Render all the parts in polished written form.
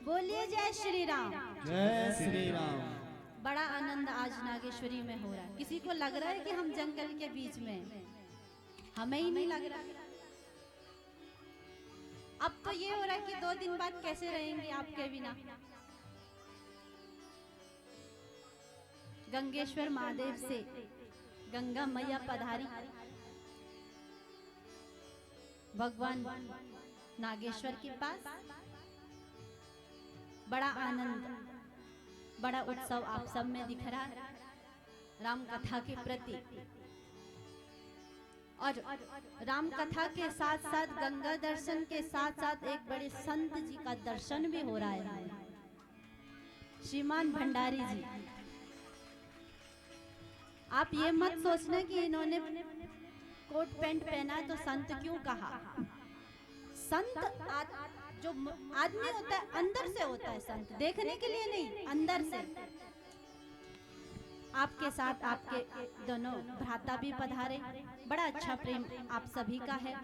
बोलिए जय श्री राम। जय श्री राम। बड़ा आनंद आज नागेश्वरी में हो रहा है। किसी को लग रहा है कि हम जंगल के बीच में हैं? हमें ही नहीं लग रहा। अब तो ये हो रहा है कि 2 दिन बाद कैसे रहेंगे आपके बिना। गंगेश्वर महादेव से गंगा मैया पधारी, भगवान नागेश्वर के पास बड़ा आनंद, बड़ा उत्सव आप सब में दिख रहा है राम कथा के प्रति। और राम कथा के साथ साथ गंगा दर्शन के साथ साथ एक बड़े संत जी का दर्शन भी हो रहा है, श्रीमान भंडारी जी। आप ये मत सोचना कि इन्होंने कोट पैंट पहना है तो संत क्यों कहा। संत जो आदमी होता है अंदर से होता है, संत देखने के लिए नहीं, अंदर से। आपके साथ आपके दोनों भ्राता भी पधारे। बड़ा अच्छा प्रेम आप सभी का है।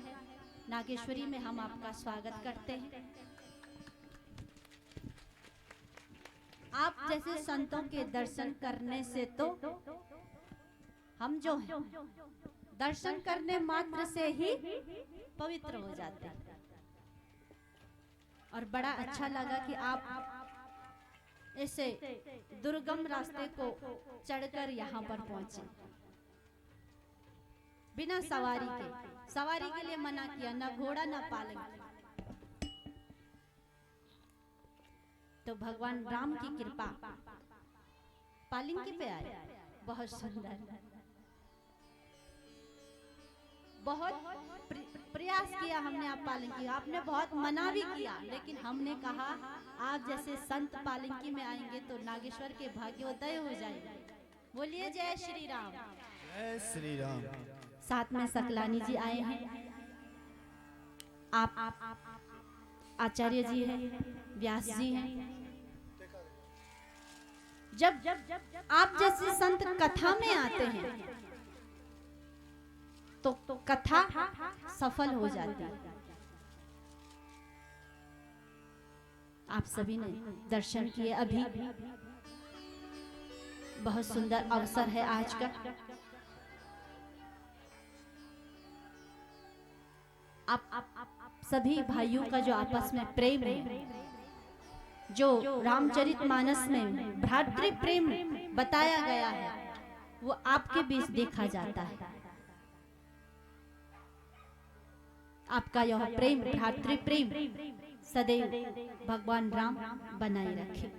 नागेश्वरी में हम आपका स्वागत करते हैं। आप जैसे संतों के दर्शन करने से तो हम जो हैं दर्शन करने मात्र से ही पवित्र हो जाते हैं। और बड़ा अच्छा लगा कि आप ऐसे दुर्गम रास्ते को चढ़कर यहाँ पर पहुंचे बिना सवारी के। सवारी के लिए मना किया, ना घोड़ा ना पालकी। तो भगवान राम की कृपा पालकी पे आए। बहुत सुंदर, बहुत प्रयास किया हमने आप पालकी, आपने बहुत मना भी किया, लेकिन हमने कहा आप जैसे संत पालकी में आएंगे तो नागेश्वर के भाग्योदय हो जाएंगे। बोलिए जय श्री राम। जय श्री राम। साथ में सकलानी जी आए हैं, आप आचार्य जी हैं, व्यास जी हैं। जब आप जैसे संत कथा में आते हैं तो कथा सफल हो जाती है। आप सभी ने दर्शन किए अभी। बहुत सुंदर अवसर है आज का। आप सभी भाइयों का जो आपस में प्रेम है, जो रामचरितमानस में भ्रातृ प्रेम बताया गया है, वो आपके बीच देखा जाता है। आपका यह प्रेम, भ्रातृ प्रेम सदैव भगवान राम बनाए रखे।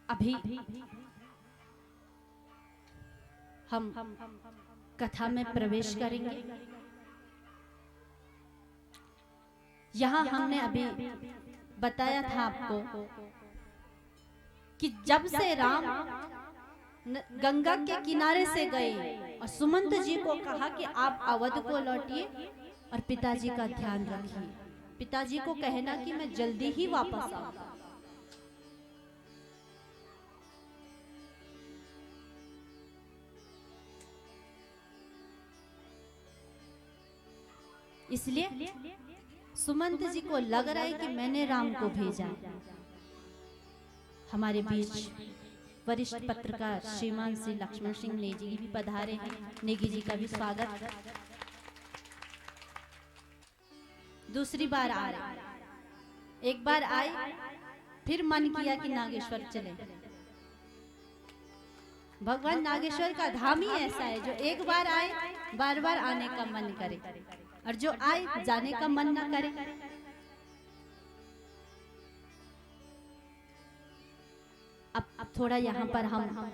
अभी हम कथा में प्रवेश करेंगे। यहाँ हमने अभी बताया था आपको कि जब से राम गंगा के किनारे से गए और सुमंत जी को कहा कि आप अवध को लौटिए और पिताजी का ध्यान रखिए। पिताजी को कहना कि मैं जल्दी ही वापस आऊंगा। इसलिए सुमंत जी को लग रहा है कि मैंने राम को भेजा। हमारे बीच वरिष्ठ पत्रकार श्रीमान श्री लक्ष्मण सिंह नेगी भी पधारे हैं। नेगी जी का भी स्वागत। दूसरी बार आ रहे, एक बार आए फिर मन किया कि नागेश्वर चले। भगवान नागेश्वर का धाम ही ऐसा है जो एक बार आए बार बार आने का मन करे, और जो आए जाने का मन ना करे। अब थोड़ा यहाँ पर हम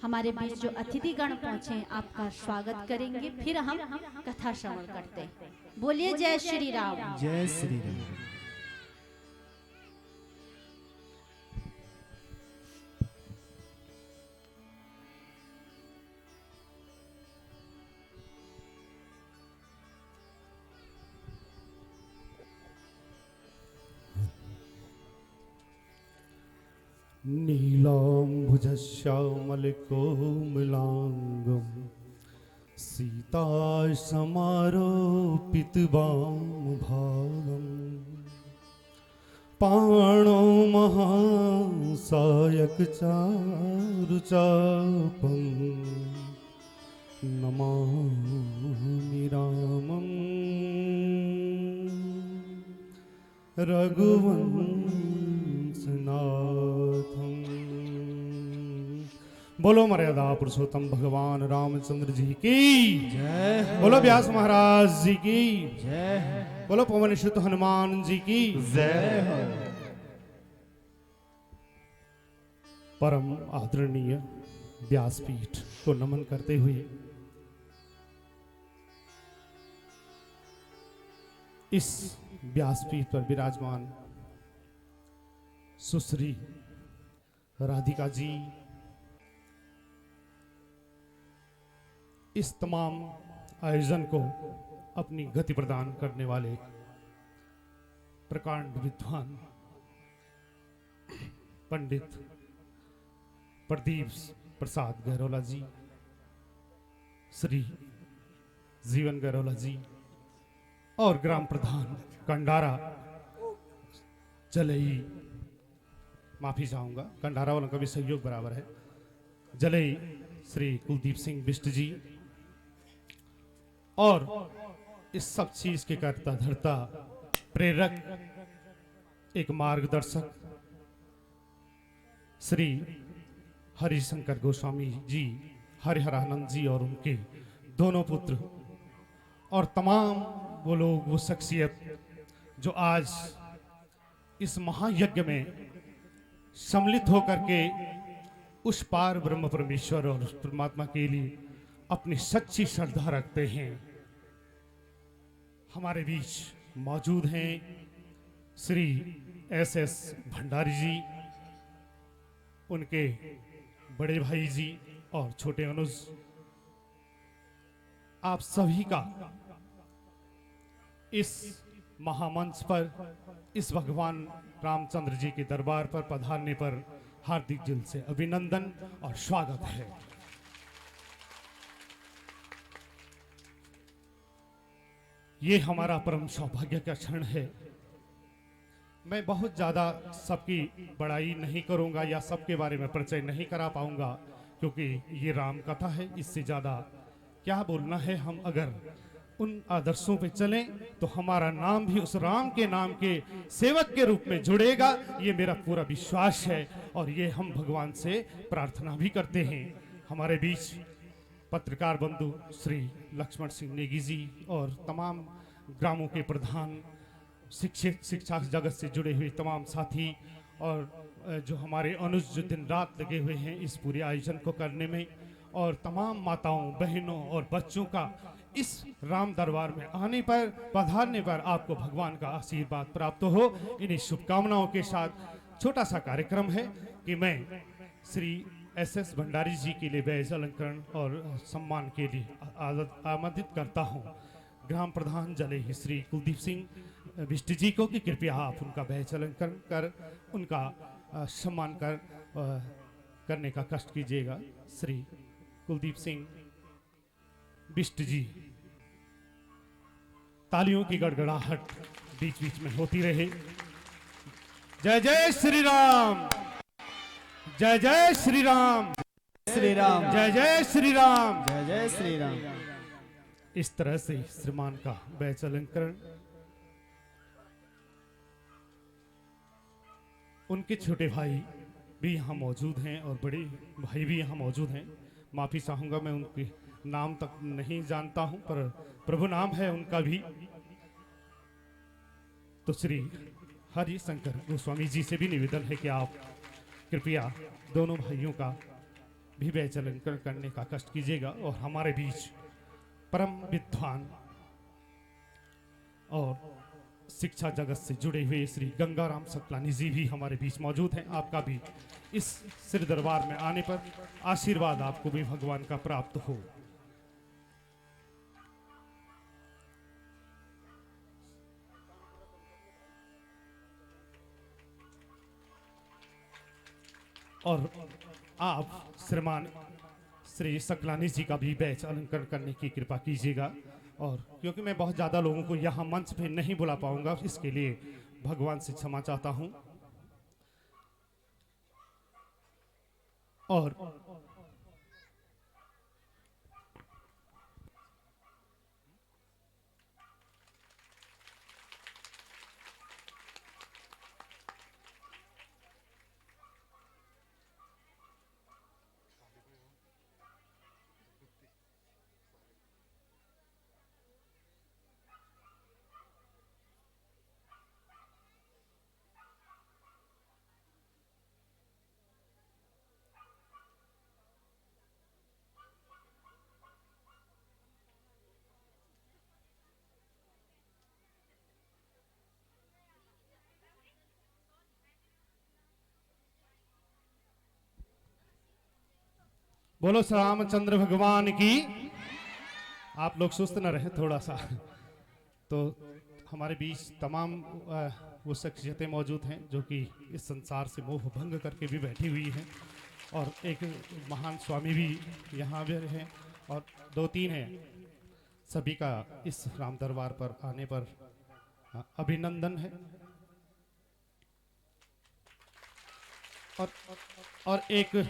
हमारे बीच जो अतिथिगण पहुंचे आपका स्वागत करेंगे, फिर हम कथा श्रवण करते हैं। बोलिए जय श्री राम। जय श्री राम। नीलाम्बुजश्यामलकोमलाङ्गं सीता समारोपित वामभागम् पाणौ महासायक चारुचापम् नमामि रामम् रघुवंशनाथम्। बोलो मर्यादा पुरुषोत्तम भगवान रामचंद्र जी की जय। बोलो व्यास महाराज जी की जय। बोलो पवन सुत हनुमान जी की जय हो। परम आदरणीय व्यासपीठ को नमन करते हुए इस व्यासपीठ पर विराजमान सुश्री राधिका जी, इस तमाम आयोजन को अपनी गति प्रदान करने वाले प्रकांड विद्वान पंडित प्रदीप प्रसाद गहरोला जी, श्री जीवन गहरोला जी और ग्राम प्रधान कंडारा जलई, माफी चाहूंगा, कंडारा वालों का भी सहयोग बराबर है, जलई श्री कुलदीप सिंह बिष्ट जी और इस सब चीज के करता धरता प्रेरक एक मार्गदर्शक श्री हरिशंकर गोस्वामी जी, हरिहरानंद जी और उनके दोनों पुत्र और तमाम वो लोग, वो शख्सियत जो आज इस महायज्ञ में सम्मिलित होकर के उस पार ब्रह्म परमेश्वर और उस परमात्मा के लिए अपनी सच्ची श्रद्धा रखते हैं, हमारे बीच मौजूद हैं श्री एस भंडारी जी, उनके बड़े भाई जी और छोटे अनुज। आप सभी का इस महामंच पर, इस भगवान रामचंद्र जी के दरबार पर पधारने पर हार्दिक दिल से अभिनंदन और स्वागत है। ये हमारा परम सौभाग्य का क्षण है। मैं बहुत ज़्यादा सबकी बड़ाई नहीं करूंगा या सबके बारे में परिचय नहीं करा पाऊंगा, क्योंकि ये राम कथा है, इससे ज़्यादा क्या बोलना है। हम अगर उन आदर्शों पे चलें तो हमारा नाम भी उस राम के नाम के सेवक के रूप में जुड़ेगा, ये मेरा पूरा विश्वास है और ये हम भगवान से प्रार्थना भी करते हैं। हमारे बीच पत्रकार बंधु श्री लक्ष्मण सिंह नेगी जी और तमाम ग्रामों के प्रधान, शिक्षा जगत से जुड़े हुए तमाम साथी और जो हमारे अनुज जो दिन रात लगे हुए हैं इस पूरे आयोजन को करने में, और तमाम माताओं, बहनों और बच्चों का इस राम दरबार में आने पर, पधारने पर आपको भगवान का आशीर्वाद प्राप्त हो। इन्हीं शुभकामनाओं के साथ छोटा सा कार्यक्रम है कि मैं श्री एस भंडारी जी के लिए बैज अलंकरण और सम्मान के लिए आमंत्रित करता हूँ ग्राम प्रधान जले श्री कुलदीप सिंह बिष्ट जी को कि कृपया आप उनका बैज अलंकरण कर उनका सम्मान करने का कष्ट कीजिएगा। श्री कुलदीप सिंह बिष्ट जी, तालियों की गड़गड़ाहट बीच बीच में होती रहे। जय जय श्री राम, जय जय श्री राम, श्री राम, जय जय श्री राम, जय जय श्री राम। इस तरह से श्रीमान का बैच अलंकरण उनके छोटे भाई भी यहाँ मौजूद हैं और बड़े भाई भी यहाँ मौजूद हैं। माफी चाहूंगा, मैं उनके नाम तक नहीं जानता हूं, पर प्रभु नाम है उनका भी। तो श्री हरिशंकर गोस्वामी जी से भी निवेदन है कि आप कृपया दोनों भाइयों का भी बैच अलंकरण करने का कष्ट कीजिएगा। और हमारे बीच परम विद्वान और शिक्षा जगत से जुड़े हुए श्री गंगाराम सकलानी जी भी हमारे बीच मौजूद हैं। आपका भी इस सिर दरबार में आने पर आशीर्वाद आपको भी भगवान का प्राप्त हो। और आप श्रीमान श्री सकलानी जी का भी बैच अलंकरण करने की कृपा कीजिएगा। और क्योंकि मैं बहुत ज़्यादा लोगों को यहाँ मंच पे नहीं बुला पाऊंगा, इसके लिए भगवान से क्षमा चाहता हूँ। और बोलो श्री रामचंद्र भगवान की। आप लोग सुस्त न रहे थोड़ा सा। तो हमारे बीच तमाम वो शख्सियतें मौजूद हैं जो कि इस संसार से मोह भंग करके भी बैठी हुई हैं, और एक महान स्वामी भी यहाँ भी हैं, और 2-3 हैं। सभी का इस राम दरबार पर आने पर अभिनंदन है। और एक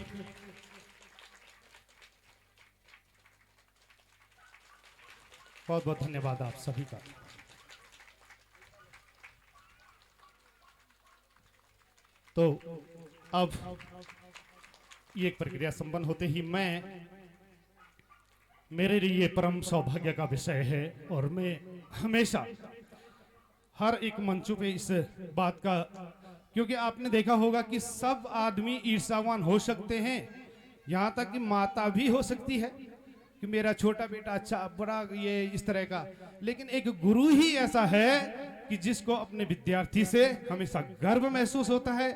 बहुत बहुत धन्यवाद आप सभी का। तो अब ये एक प्रक्रिया संपन्न होते ही मेरे लिए ये परम सौभाग्य का विषय है, और मैं हमेशा हर एक मंचों पे इस बात का, क्योंकि आपने देखा होगा कि सब आदमी ईर्ष्यावान हो सकते हैं, यहाँ तक कि माता भी हो सकती है कि मेरा छोटा बेटा अच्छा बड़ा ये इस तरह का, लेकिन एक गुरु ही ऐसा है कि जिसको अपने विद्यार्थी से हमेशा गर्व महसूस होता है।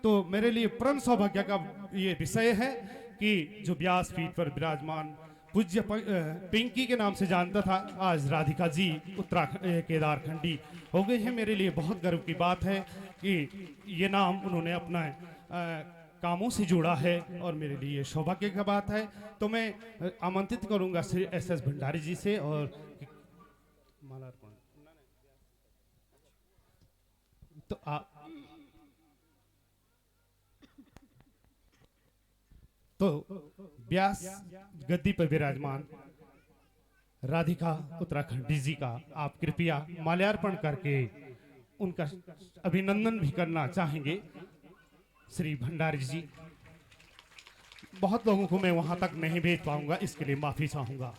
तो मेरे लिए परम सौभाग्य का ये विषय है कि जो व्यासपीठ पर विराजमान पूज्य पिंकी के नाम से जानता था, आज राधिका जी उत्तराखंड केदारखंडी हो गए हैं। मेरे लिए बहुत गर्व की बात है कि ये नाम उन्होंने अपना कामों से जुड़ा है, और मेरे लिए सौभाग्य की बात है। तो मैं आमंत्रित करूंगा श्री एस.एस. भंडारी जी से, और मालार्पण तो व्यास गद्दी पर विराजमान राधिका उत्तराखंडी जी का आप कृपया माल्यार्पण करके उनका अभिनंदन भी करना चाहेंगे। श्री भंडारी जी, बहुत लोगों को मैं वहां तक नहीं भेज पाऊंगा, इसके लिए माफी चाहूंगा।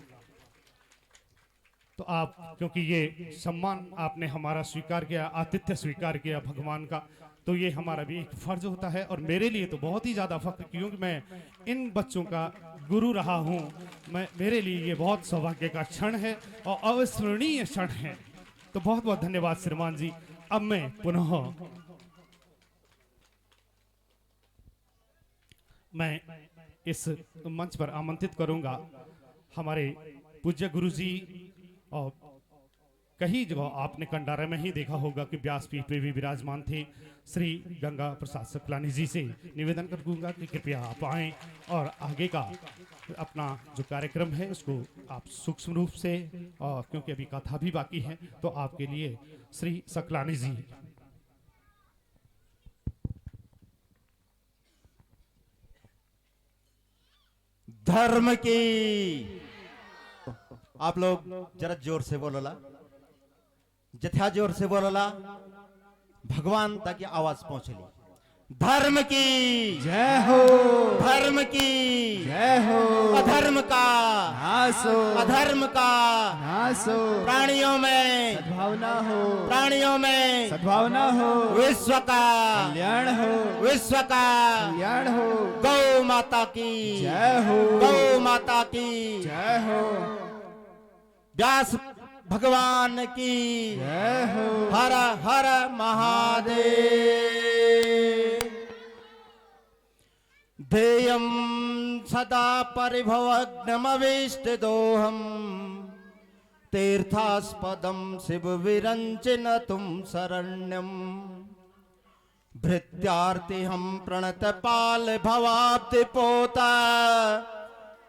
तो आप, क्योंकि ये सम्मान आपने हमारा स्वीकार किया, आतिथ्य स्वीकार किया भगवान का, तो ये हमारा भी एक फर्ज होता है। और मेरे लिए तो बहुत ही ज्यादा फख्र, क्योंकि मैं इन बच्चों का गुरु रहा हूं। मेरे लिए ये बहुत सौभाग्य का क्षण है और अविस्मरणीय क्षण है। तो बहुत बहुत धन्यवाद श्रीमान जी। अब मैं पुनः इस मंच पर आमंत्रित करूंगा हमारे पूज्य गुरु जी, और कहीं जगह आपने कंडारा में ही देखा होगा कि व्यासपीठ पे भी विराजमान थे। श्री गंगा प्रसाद सकलानी जी से निवेदन करूंगा कि कृपया आप आएं और आगे का अपना जो कार्यक्रम है उसको आप सूक्ष्म रूप से, और क्योंकि अभी कथा भी बाकी है, तो आपके लिए श्री सकलानी जी। धर्म की, आप लोग जरा जोर से बोलोला, जथा जोर से बोलोला, भगवान तक ये आवाज पहुंचली। धर्म की जय हो, धर्म की जय हो, अधर्म का नासो, अधर्म का नासो, प्राणियों में सद्भावना हो, प्राणियों में सद्भावना हो, विश्व का कल्याण हो, विश्व का कल्याण हो, गौ माता की जय हो, गौ माता की जय हो, व्यास भगवान की जय हो, हर हर महादेव। ध्येयं सदा परिभवग्नमवेष्टिदोहम् तीर्थास्पदं शिव विरञ्चिनतुं शरण्यम् भृत्यार्तिहं प्रणतपाल भवाब्धिपोता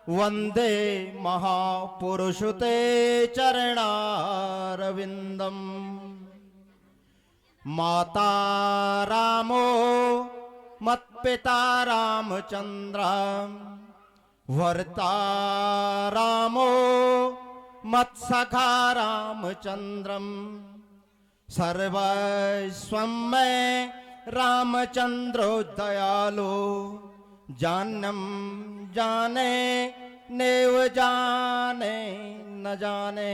वंदे महापुरुष ते चरणारविंदम। माता रामो मत्पिता रामचंद्र, वर्ता रामो मत्सखा रामचंद्रम। सर्वस्वं में रामचंद्रो दयालो, जानम जाने नेव जाने न जाने।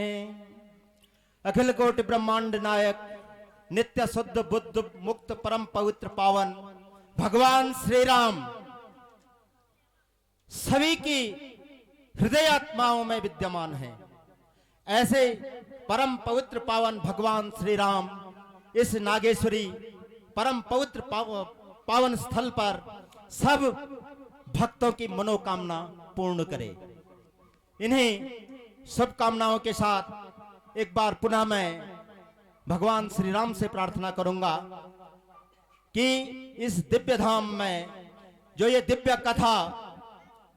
अखिल कोटि ब्रह्मांड नायक, नित्य शुद्ध बुद्ध मुक्त परम पवित्र पावन भगवान श्री राम सभी की हृदय आत्माओं में विद्यमान है। ऐसे परम पवित्र पावन भगवान श्री राम इस नागेश्वरी परम पवित्र पावन स्थल पर सब भक्तों की मनोकामना पूर्ण करे। इन्हीं शुभकामनाओं के साथ एक बार पुनः मैं भगवान श्री राम से प्रार्थना करूंगा कि इस दिव्य धाम में जो ये दिव्य कथा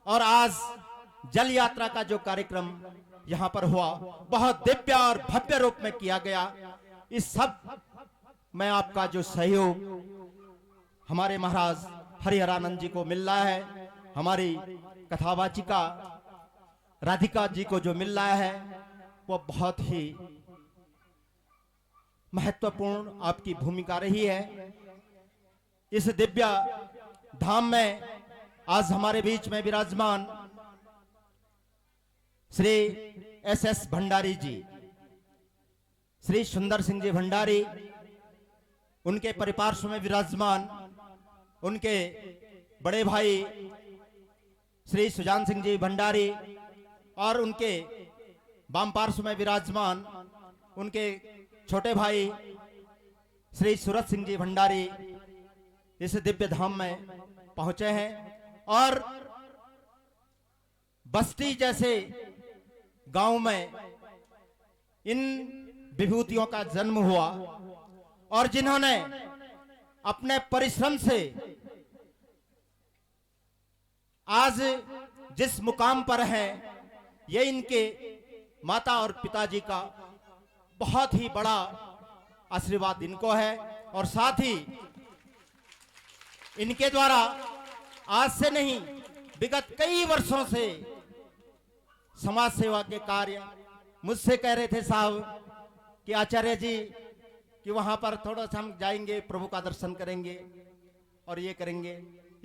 और आज जल यात्रा का जो कार्यक्रम यहाँ पर हुआ, बहुत दिव्य और भव्य रूप में किया गया। इस सब में आपका जो सहयोग हमारे महाराज हरिहरानंद जी को मिल रहा है, हमारी कथावाचिका राधिका जी को जो मिल रहा है, वो बहुत ही महत्वपूर्ण आपकी भूमिका रही है। इस दिव्य धाम में आज हमारे बीच में विराजमान श्री एस भंडारी जी, श्री सुंदर सिंह जी भंडारी, उनके परिपार्श्व में विराजमान उनके बड़े भाई श्री सुजान सिंह जी भंडारी और उनके वाम पार्श्व में विराजमान उनके छोटे भाई श्री सूरत सिंह जी भंडारी इस दिव्य धाम में पहुंचे हैं। और बस्ती जैसे गांव में इन विभूतियों का जन्म हुआ और जिन्होंने अपने परिश्रम से आज जिस मुकाम पर हैं, ये इनके माता और पिताजी का बहुत ही बड़ा आशीर्वाद इनको है। और साथ ही इनके द्वारा आज से नहीं, विगत कई वर्षों से समाज सेवा के कार्य मुझसे कह रहे थे साहब कि आचार्य जी कि वहां पर थोड़ा सा हम जाएंगे, प्रभु का दर्शन करेंगे और ये करेंगे,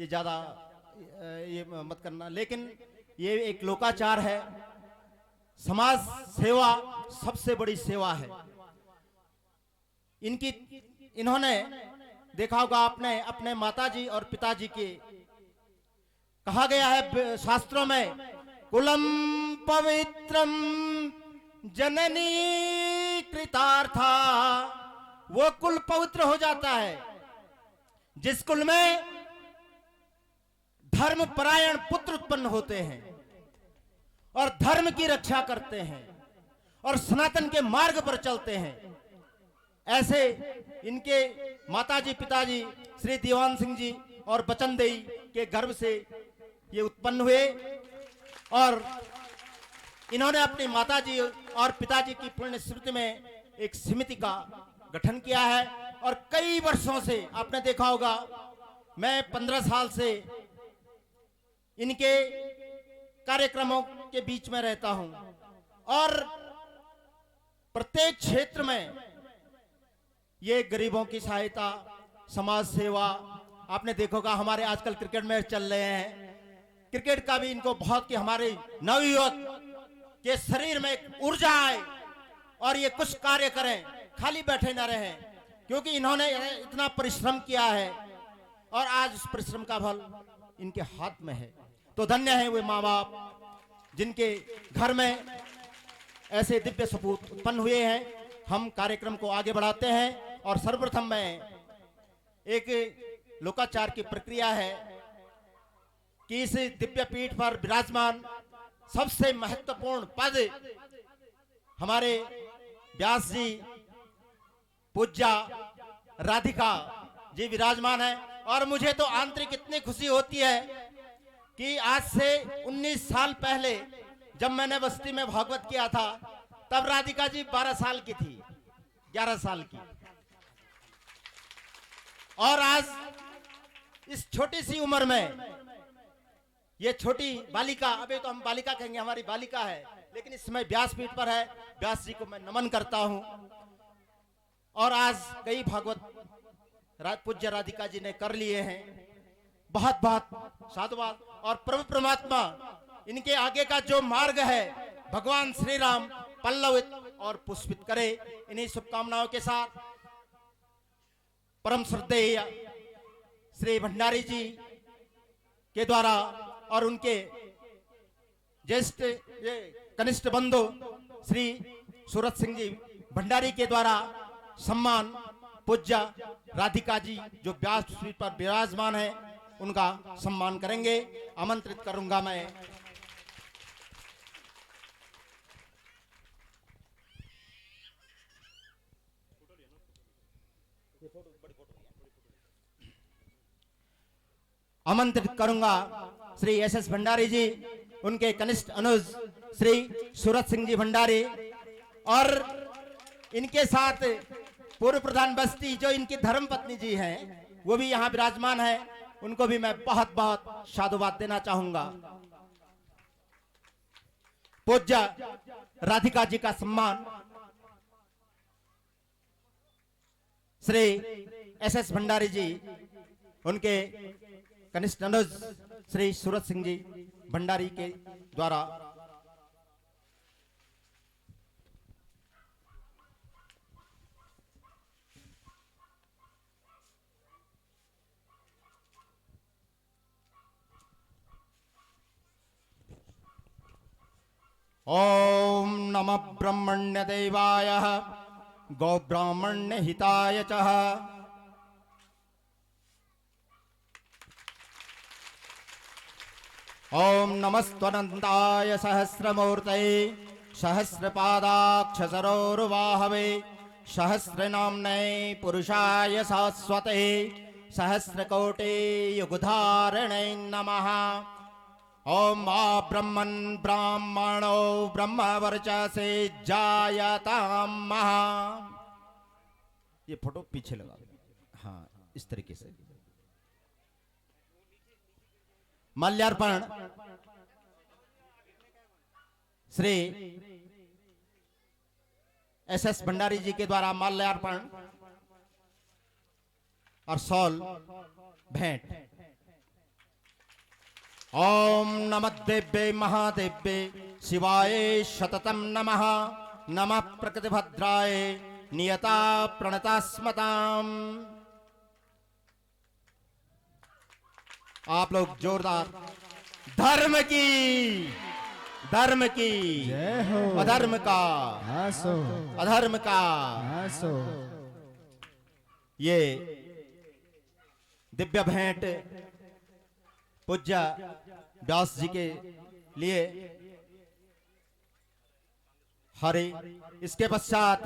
ये ज्यादा ये मत करना। लेकिन ये एक लोकाचार है, समाज सेवा सबसे बड़ी सेवा है। इन्होंने देखा होगा आपने अपने माताजी और पिताजी के, कहा गया है शास्त्रों में, कुलम पवित्रम जननी कृतार्था। वो कुल पवित्र हो जाता है जिस कुल में धर्म परायण पुत्र उत्पन्न होते हैं और धर्म की रक्षा करते हैं और सनातन के मार्ग पर चलते हैं। ऐसे इनके माताजी पिताजी श्री दीवान सिंह जी और बचन देई के गर्भ से ये उत्पन्न हुए और इन्होंने अपनी माताजी और पिताजी की पुण्य स्मृति में एक समिति का गठन किया है। और कई वर्षों से आपने देखा होगा, मैं 15 साल से इनके कार्यक्रमों के बीच में रहता हूं और प्रत्येक क्षेत्र में ये गरीबों की सहायता, समाज सेवा, आपने देखोगा हमारे आजकल क्रिकेट मैच चल रहे हैं, क्रिकेट का भी इनको बहुत कि हमारे नवयुवक के शरीर में एक ऊर्जा आए और ये कुछ कार्य करें, खाली बैठे न रहें, क्योंकि इन्होंने इतना परिश्रम किया है और आज उस परिश्रम का फल इनके हाथ में है। तो धन्य है वे माँ बाप जिनके घर में ऐसे दिव्य सपूत उत्पन्न हुए हैं। हम कार्यक्रम को आगे बढ़ाते हैं और सर्वप्रथम में एक लोकाचार की प्रक्रिया है कि इस दिव्य पीठ पर विराजमान सबसे महत्वपूर्ण पद हमारे व्यास जी पूज्या राधिका जी विराजमान है। और मुझे तो आंतरिक इतनी खुशी होती है कि आज से 19 साल पहले जब मैंने बस्ती में भागवत किया था, तब राधिका जी 12 साल की थी, 11 साल की। और आज इस छोटी सी उम्र में ये छोटी बालिका, अभी तो हम बालिका कहेंगे, हमारी बालिका है, लेकिन इस समय व्यासपीठ पर है। व्यास जी को मैं नमन करता हूं। और आज कई भागवत पूज्य राधिका जी ने कर लिए हैं। बहुत बहुत साधुवाद। और प्रभु परमात्मा इनके आगे का जो मार्ग है भगवान श्री राम पल्लवित और पुष्पित करे। इन्हीं शुभकामनाओं के साथ परम श्रद्धेय श्री भंडारी जी के द्वारा और उनके ज्येष्ठ कनिष्ठ बंधु श्री सूरत सिंह जी भंडारी के द्वारा सम्मान पूज्य राधिका जी जो व्यासपीठ पर विराजमान है, उनका सम्मान करेंगे। आमंत्रित करूंगा मैं आमंत्रित करूंगा श्री एस भंडारी जी, उनके कनिष्ठ अनुज श्री सूरत सिंह जी भंडारी, और इनके साथ पूर्व प्रधान बस्ती जो इनकी धर्म पत्नी जी हैं, वो भी यहाँ विराजमान है। उनको भी मैं बहुत बहुत साधुवाद देना चाहूंगा। पूज्य राधिका जी का सम्मान श्री एस भंडारी जी, उनके कनिष्ठ अनुज श्री सूरत सिंह जी भंडारी के द्वारा ओम नमः ब्रह्मण्य देवाय गौ ब्राह्मण्य हिताय च। ओम नमस्त्वनंताय सहस्रमूर्तये सहस्रपादाक्ष सरोरुवाहवे सहस्रनाम्ने पुरुषाय शाश्वते सहस्रकोटि युगधारिणे नमः। ओम आ ब्रह्मन् ब्राह्मणो ब्रह्मवर्चसे जायताम महा। ये फोटो पीछे लगा, हाँ इस तरीके से। माल्यार्पण श्री एस भंडारी जी के द्वारा माल्यार्पण और सॉल भेंट। ओम नमः देव्ये महादेव्ये शिवाय शततम नमः। नमः प्रकृतिभद्राय नियता प्रणतास्मताम। आप लोग जोरदार धर्म की जय हो। अधर्म का आसो अधर्म का आसो। ये दिव्य भेंट पूज्य व्यास जी के लिए हरे। इसके पश्चात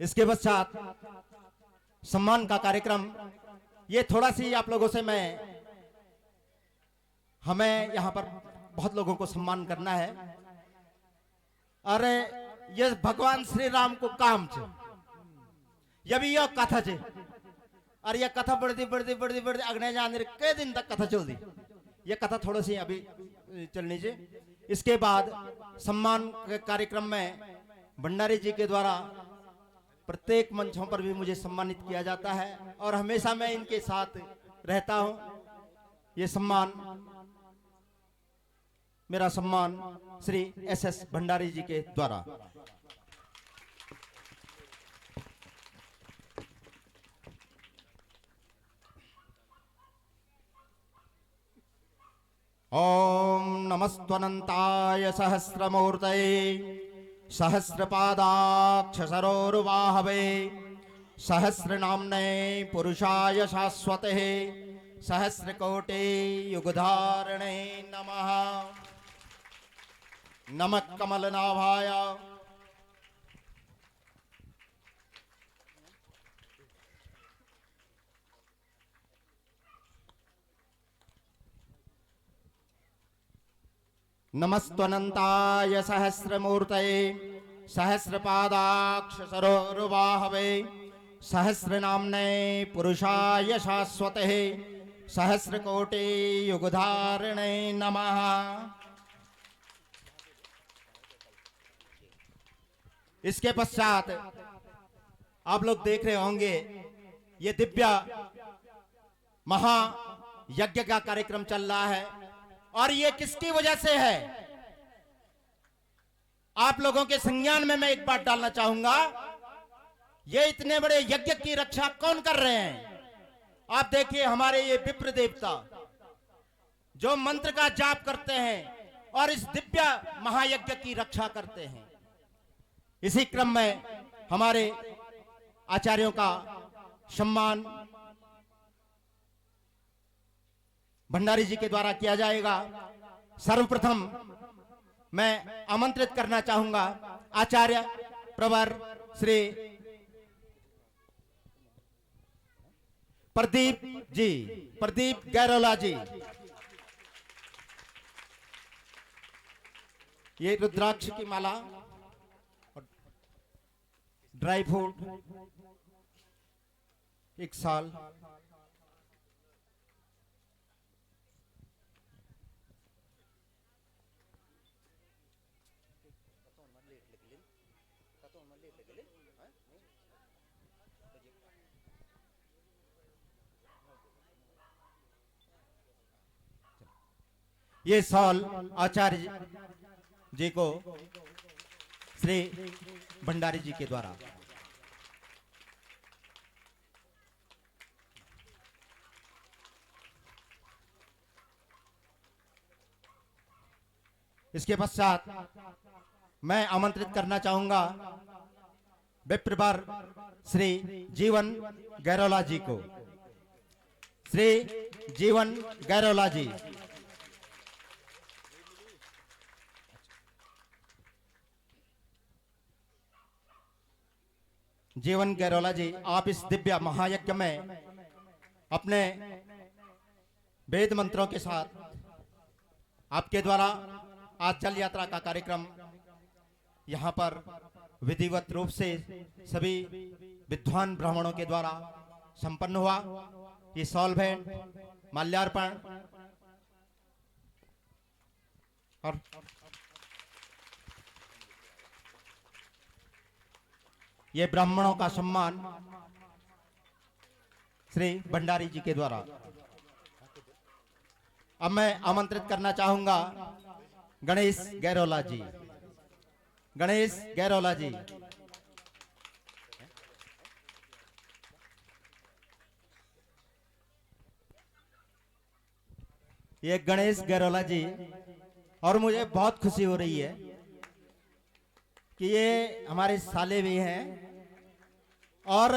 इसके पश्चात सम्मान का कार्यक्रम। ये थोड़ा सी आप लोगों से हमें यहाँ पर बहुत लोगों को सम्मान करना है। अरे ये भगवान श्री राम को काम छे, ये भी यह कथा छे। और ये कथा बढ़ती अगने जाने कई दिन तक कथा चल दी। ये कथा थोड़ी सी अभी चलनी चाहिए। इसके बाद सम्मान के कार्यक्रम में भंडारी जी के द्वारा प्रत्येक मंचों पर भी मुझे सम्मानित किया जाता है और हमेशा मैं इनके साथ रहता हूं। ये सम्मान, मेरा सम्मान श्री एस भंडारी जी के द्वारा। ओम नमस्त्वनन्ताय सहस्रमूर्तये सहस्रपादाक्षसरोरुबाहवे सहस्रनाम्ने पुरुषाय शाश्वते सहस्रकोटि युगधारणे नमः। नमः कमलनाभाय नमस्त्वनन्ताय सहस्रमूर्तये सहस्रपादाक्षसरोरुबाहवे सहस्रनाम्ने पुरुषाय शाश्वते सहस्रकोटि युगधारणे नमः। इसके पश्चात आप लोग देख रहे होंगे ये दिव्य महायज्ञ का कार्यक्रम चल रहा है। और ये किसकी वजह से है, आप लोगों के संज्ञान में मैं एक बात डालना चाहूंगा। ये इतने बड़े यज्ञ की रक्षा कौन कर रहे हैं? आप देखिए, हमारे ये विप्र देवता जो मंत्र का जाप करते हैं और इस दिव्य महायज्ञ की रक्षा करते हैं। इसी क्रम में हमारे आचार्यों का सम्मान भंडारी जी के द्वारा किया जाएगा। सर्वप्रथम मैं आमंत्रित करना चाहूंगा आचार्य प्रवर श्री प्रदीप गैरोला जी। ये रुद्राक्ष की माला और ड्राई फ्रूट 1 साल ये सॉल आचार्य जी को श्री भंडारी जी के द्वारा। इसके पश्चात मैं आमंत्रित करना चाहूंगा विप्रवर श्री जीवन गैरोला जी को। श्री जीवन गैरोला जी, जीवन गैरोला जी, आप इस दिव्य महायज्ञ में अपने वेद मंत्रों के साथ आपके द्वारा आज जल यात्रा का कार्यक्रम यहाँ पर विधिवत रूप से सभी विद्वान ब्राह्मणों के द्वारा संपन्न हुआ। ये सॉल्वेंट माल्यार्पण और ये ब्राह्मणों का सम्मान श्री भंडारी जी के द्वारा। अब मैं आमंत्रित करना चाहूंगा गणेश गैरोला जी। गणेश गैरोला जी, ये गणेश गैरोला जी, और मुझे बहुत खुशी हो रही है कि ये हमारे साले भी हैं और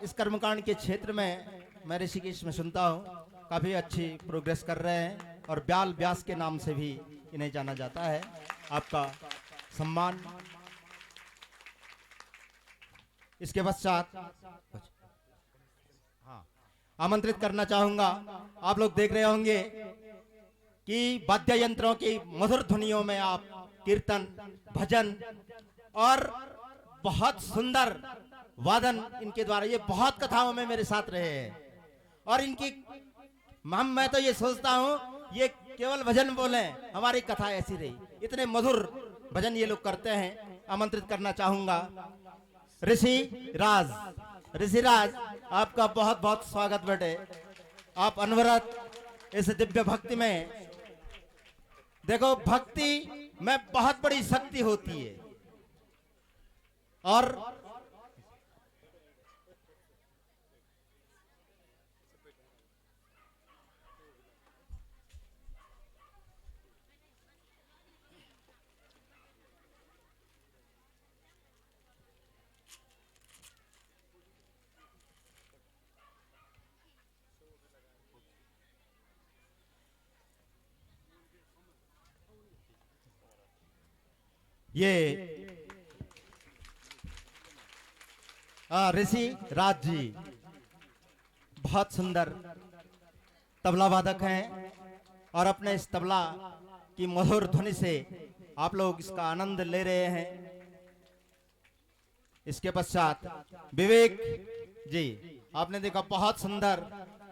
इस कर्मकांड के क्षेत्र में मैं ऋषिकेश में सुनता हूँ काफी अच्छी प्रोग्रेस कर रहे हैं और ब्याल व्यास के नाम से भी इन्हें जाना जाता है। आपका सम्मान। इसके पश्चात आमंत्रित करना चाहूंगा, आप लोग देख रहे होंगे कि वाद्य यंत्रों की मधुर ध्वनियों में आप कीर्तन, भजन और बहुत सुंदर वादन इनके द्वारा, ये बहुत कथाओं में मेरे साथ रहे हैं और इनकी मैं तो ये सोचता हूँ ये केवल भजन बोले, हमारी कथा ऐसी रही। इतने मधुर भजन ये लोग करते हैं। आमंत्रित करना चाहूंगा ऋषिराज। ऋषिराज, आपका बहुत बहुत स्वागत बेटे। आप अनवरत इस दिव्य भक्ति में, देखो भक्ति में बहुत बड़ी शक्ति होती है और ये ऋषि राज जी बहुत सुंदर तबला वादक हैं और अपने इस तबला की मधुर ध्वनि से आप लोग इसका आनंद ले रहे हैं। इसके पश्चात विवेक जी, आपने देखा बहुत सुंदर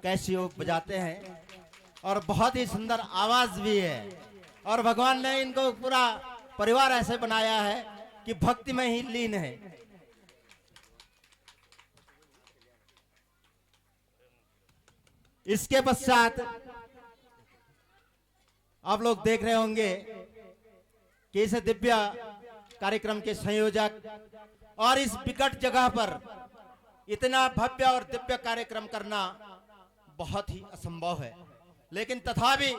कैसियो बजाते हैं और बहुत ही सुंदर आवाज भी है और भगवान ने इनको पूरा परिवार ऐसे बनाया है कि भक्ति में ही लीन है। इसके पश्चात आप लोग देख रहे होंगे कि इस दिव्य कार्यक्रम के संयोजक और इस विकट जगह पर इतना भव्य और दिव्य कार्यक्रम करना बहुत ही असंभव है, लेकिन तथापि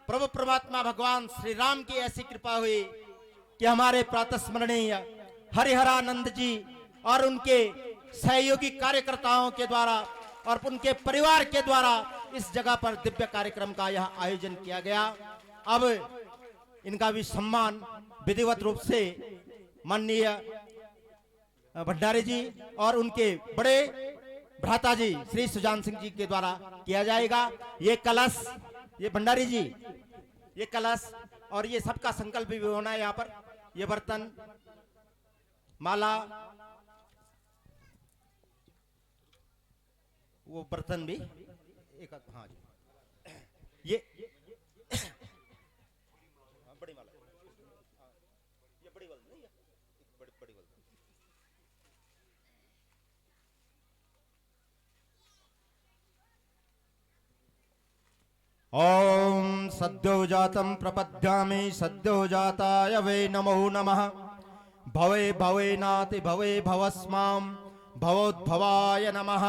प्रभु परमात्मा भगवान श्री राम की ऐसी कृपा हुई कि हमारे प्रातस्मरणीय हरिहरानंद जी और उनके सहयोगी कार्यकर्ताओं के द्वारा और उनके परिवार के द्वारा इस जगह पर दिव्य कार्यक्रम का यह आयोजन किया गया। अब इनका भी सम्मान विधिवत रूप से माननीय भंडारी जी और उनके बड़े भ्राता जी श्री सुजान सिंह जी के द्वारा किया जाएगा। ये कलश, ये भंडारी जी, ये कलश और ये सबका संकल्प भी होना है यहाँ पर। ये बर्तन, माला, वो बर्तन भी एक, हाँ जी, ये बड़ी माला, ये बड़ी वाली नहीं, ये बड़ी वाली। ओम सद्यो जातं प्रपद्यामि सद्यो जाताय वे नमो नमः। भवे भवे नाति भवे भवस्मां भवोद्भवाय नमः।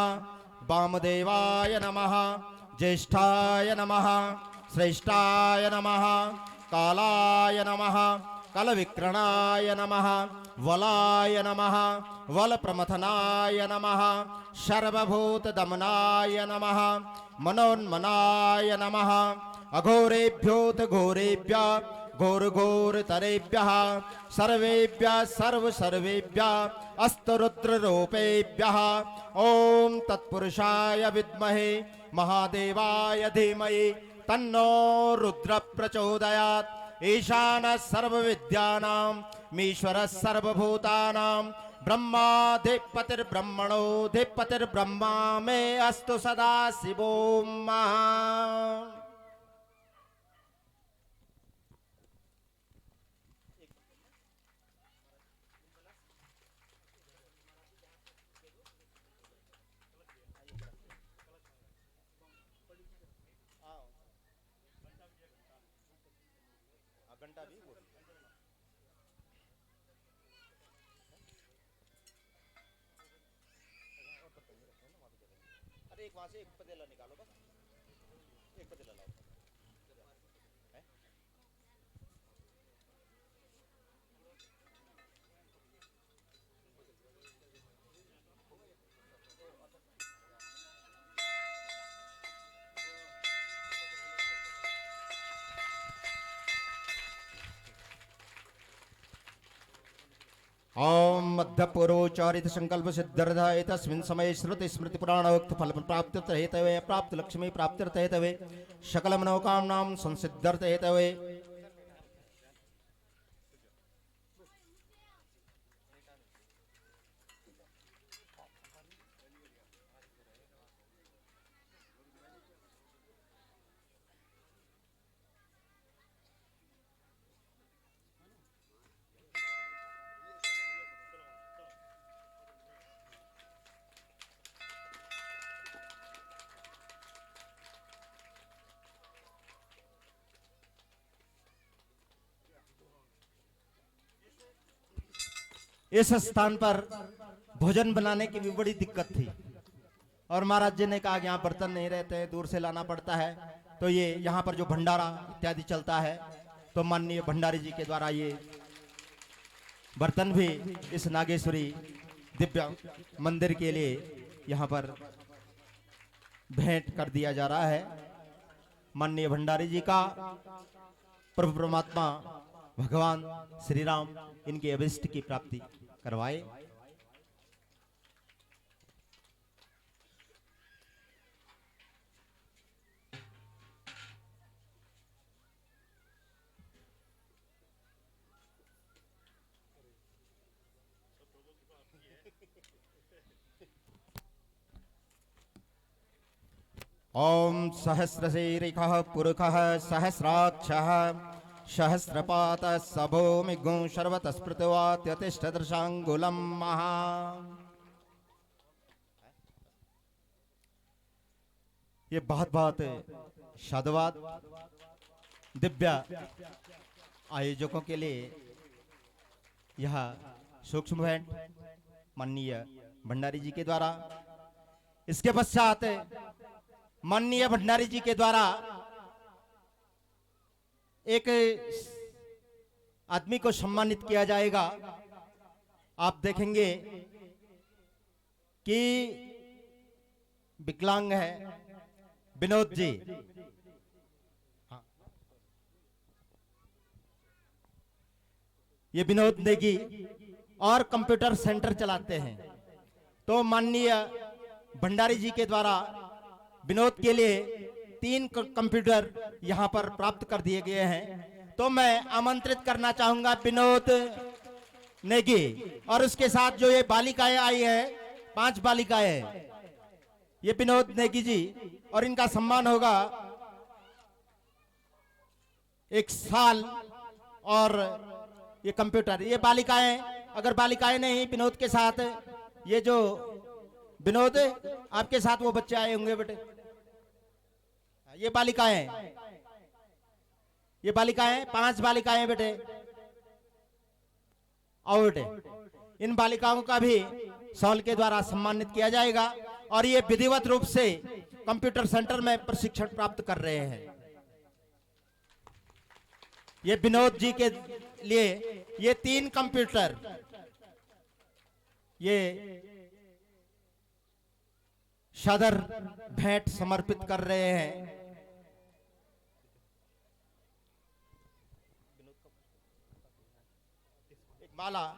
वामदेवाय नमः। ज्येष्ठाय नमः। श्रेष्ठाय नमः। कालाय नमः। कलविक्रणाय नमः। वलाय नमः। वलप्रमथनाय नमः। सर्वभूतदमनाय नमः। मनोन्मनाय नमः। अघोरेभ्योऽथ घोरेभ्यः घोरघोरतरेभ्यः सर्वेभ्यः सर्वेभ्यः अस्तरुद्ररूपेभ्यः ॐ तत्पुरुषाय विद्महे महादेवाय धीमहि तन्नो रुद्र प्रचोदयात्। ईशानः सर्वविद्यानां मीश्वरः सर्वभूतानां ब्रह्माधिपतिर्ब्रह्मणो धिपतिर्ब्रह्मा मे अस्तु सदा शिवो महा। घंटा भी अरे एक वहां से एक पतीला निकालो, बस एक पतीला लाओ। ओम मध्य पुरोचारित संकल्प सिद्ध्यर्थ तस्मिन् समय श्रुति स्मृति पुराणोक्त फल प्राप्त्यर्थ हेतवे प्राप्त लक्ष्मी प्राप्त्यर्थ हेतवे सकल मनोकामनां संसिद्ध्यर्थ हेतवे। इस स्थान पर भोजन बनाने की भी बड़ी दिक्कत थी और महाराज जी ने कहा कि यहाँ बर्तन नहीं रहते, दूर से लाना पड़ता है। तो ये यहाँ पर जो भंडारा इत्यादि चलता है तो माननीय भंडारी जी के द्वारा ये बर्तन भी इस नागेश्वरी दिव्य मंदिर के लिए यहाँ पर भेंट कर दिया जा रहा है। माननीय भंडारी जी का प्रभु परमात्मा भगवान श्री राम इनके अभिष्ट की प्राप्ति करवाए। ओम सहस्रशीरिखः पुरुषः सहस्राक्षः सहस्रपात सभूमिगुं सर्वतस्पृतवात्यतिष्ठदृशाङ्गुलं महा। ये बहुत बहुत साधुवाद दिव्य आयोजकों के लिए यह सूक्ष्म भेंट माननीय भंडारी जी के द्वारा, इसके पश्चात माननीय भंडारी जी के द्वारा एक आदमी को सम्मानित किया जाएगा। आप देखेंगे कि विकलांग है विनोद जी। ये विनोद नेगी और कंप्यूटर सेंटर चलाते हैं। तो माननीय भंडारी जी के द्वारा विनोद के लिए 3 कंप्यूटर यहां पर प्राप्त कर दिए गए हैं। तो मैं आमंत्रित करना चाहूंगा विनोद नेगी और उसके साथ जो ये बालिकाएं आई है, 5 बालिकाएं, ये विनोद नेगी जी, और इनका सम्मान होगा 1 साल। और ये कंप्यूटर, ये बालिकाएं, अगर बालिकाएं नहीं विनोद के साथ, ये जो विनोद आपके साथ वो बच्चे आए होंगे बेटे, ये बालिकाएं, ये बालिकाएं 5 बालिकाएं बेटे, आओ बेटे। इन बालिकाओं का भी सॉल के द्वारा सम्मानित किया जाएगा और ये विधिवत रूप से कंप्यूटर सेंटर में प्रशिक्षण प्राप्त कर रहे हैं। ये विनोद जी के लिए ये 3 कंप्यूटर ये सदर भेंट समर्पित कर रहे हैं। एक माला,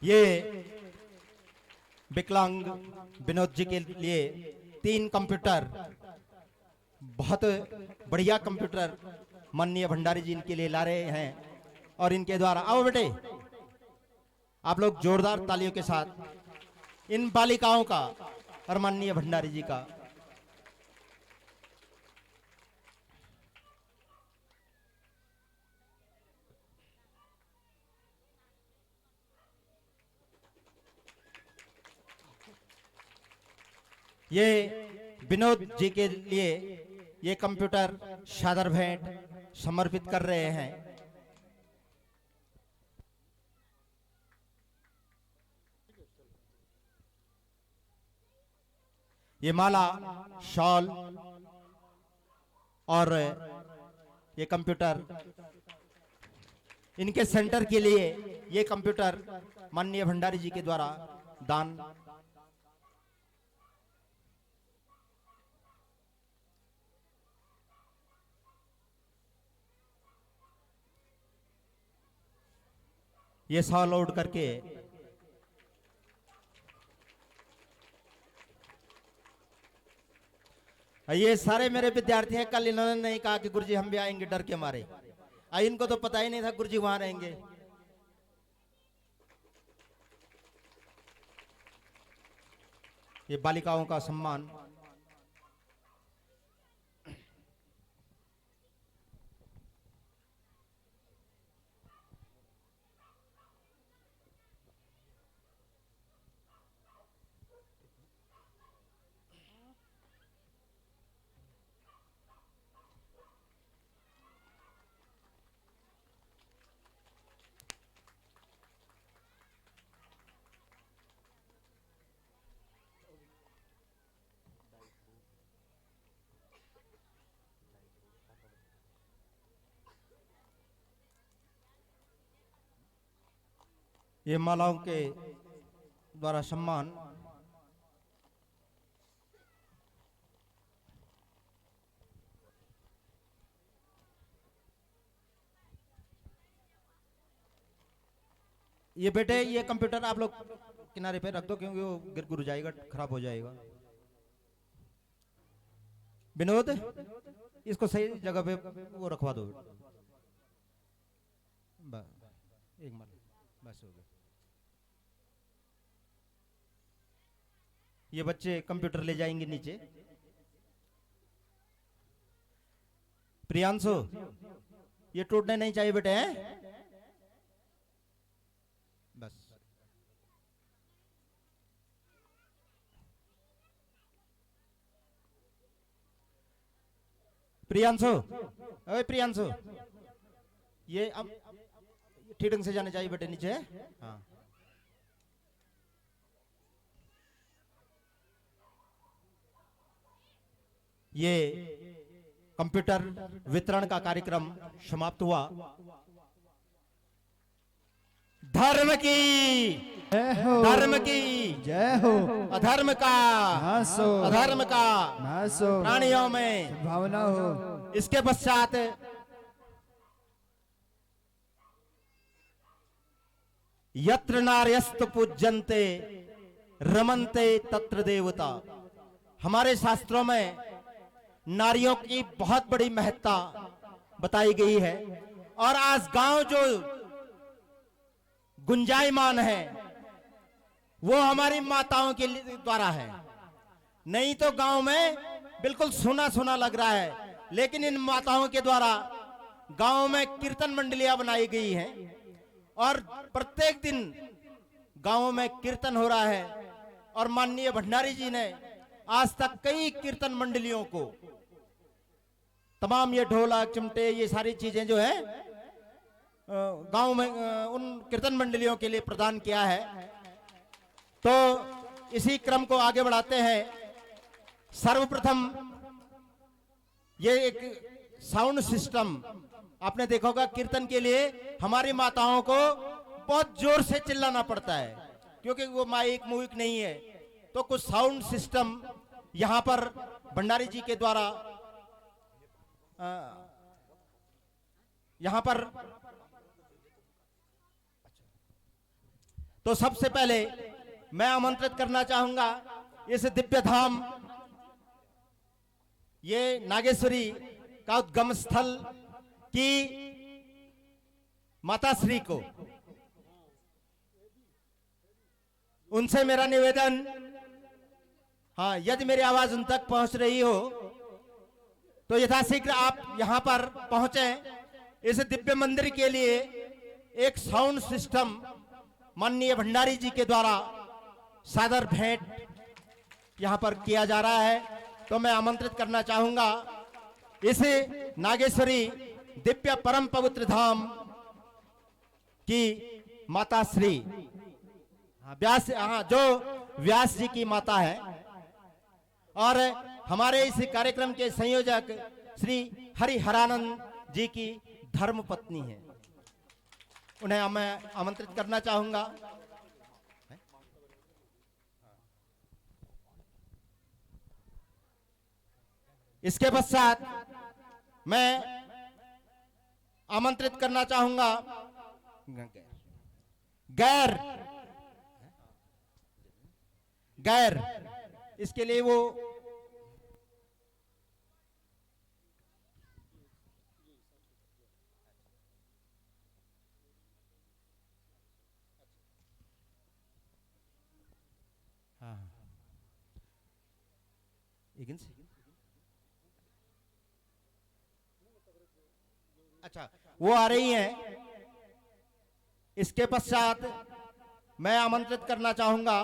ये विकलांग विनोद जी के लिए 3 कंप्यूटर, बहुत बढ़िया कंप्यूटर माननीय भंडारी जी इनके लिए ला रहे हैं। और इनके द्वारा, आओ बेटे, आप लोग जोरदार तालियों के साथ इन बालिकाओं का और माननीय भंडारी जी का ये विनोद जी के लिए ये कंप्यूटर सादर भेंट समर्पित कर रहे हैं। ये माला, शॉल और ये कंप्यूटर इनके सेंटर के लिए ये कंप्यूटर माननीय भंडारी जी के द्वारा दान ये सॉल लोड करके ये सारे मेरे विद्यार्थी हैं। कल इन्होंने नहीं कहा कि गुरुजी हम भी आएंगे डर के मारे। इनको तो पता ही नहीं था गुरुजी वहां रहेंगे। ये बालिकाओं का सम्मान ये मालाओं के द्वारा सम्मान ये बेटे, ये कंप्यूटर आप लोग किनारे पे रख दो क्योंकि वो गिर गुर जाएगा, खराब हो जाएगा। विनोद, इसको सही जगह पे वो रखवा दो। एक माल बस हो गया। ये बच्चे कंप्यूटर ले जाएंगे नीचे। प्रियांशु, ये टूटने नहीं चाहिए बेटे, हैं? बस प्रियांशु, अरे प्रियांशु, ये अब ठीक ढंग से जाने चाहिए बेटे नीचे। हाँ, ये कंप्यूटर वितरण का कार्यक्रम समाप्त हुआ। धर्म की, जय हो, धर्म की, जय हो, अधर्म का, नासो, अधर्म का नासो, प्राणियों में भावना हो। इसके पश्चात यत्र नार्यस्त पूज्यन्ते रमन्ते तत्र देवता। हमारे शास्त्रों में नारियों की बहुत बड़ी महत्ता बताई गई है। और आज गांव जो गुंजायमान है वो हमारी माताओं के द्वारा है। नहीं तो गांव में बिल्कुल सुना सुना लग रहा है, लेकिन इन माताओं के द्वारा गांव में कीर्तन मंडलियां बनाई गई हैं और प्रत्येक दिन गांवों में कीर्तन हो रहा है। और माननीय भंडारी जी ने आज तक कई कीर्तन मंडलियों को तमाम ये ढोलक चिमटे ये सारी चीजें जो है गांव में उन कीर्तन मंडलियों के लिए प्रदान किया है। तो इसी क्रम को आगे बढ़ाते हैं। सर्वप्रथम ये एक साउंड सिस्टम आपने देखा होगा, कीर्तन के लिए हमारी माताओं को बहुत जोर से चिल्लाना पड़ता है क्योंकि वो माइक मुइक नहीं है। तो कुछ साउंड सिस्टम यहां पर भंडारी जी के द्वारा यहां पर। तो सबसे पहले मैं आमंत्रित करना चाहूंगा इस दिव्य धाम, ये नागेश्वरी का उद्गम स्थल की माता श्री को। उनसे मेरा निवेदन, हाँ, यदि मेरी आवाज उन तक पहुंच रही हो तो यथाशीघ्र आप यहां पर पहुंचे। इस दिव्य मंदिर के लिए एक साउंड सिस्टम माननीय भंडारी जी के द्वारा सादर भेंट यहां पर किया जा रहा है। तो मैं आमंत्रित करना चाहूंगा इस नागेश्वरी दिव्य परम पवित्र धाम की माता श्री, व्यास, हाँ, जो व्यास जी की माता है और हमारे इस कार्यक्रम के संयोजक श्री हरिहरानंद जी की धर्म पत्नी है। उन्हें मैं आमंत्रित करना चाहूंगा। इसके पश्चात मैं आमंत्रित करना चाहूंगा गैर गैर इसके लिए वो अच्छा, वो आ रही हैं। इसके पश्चात मैं आमंत्रित करना चाहूंगा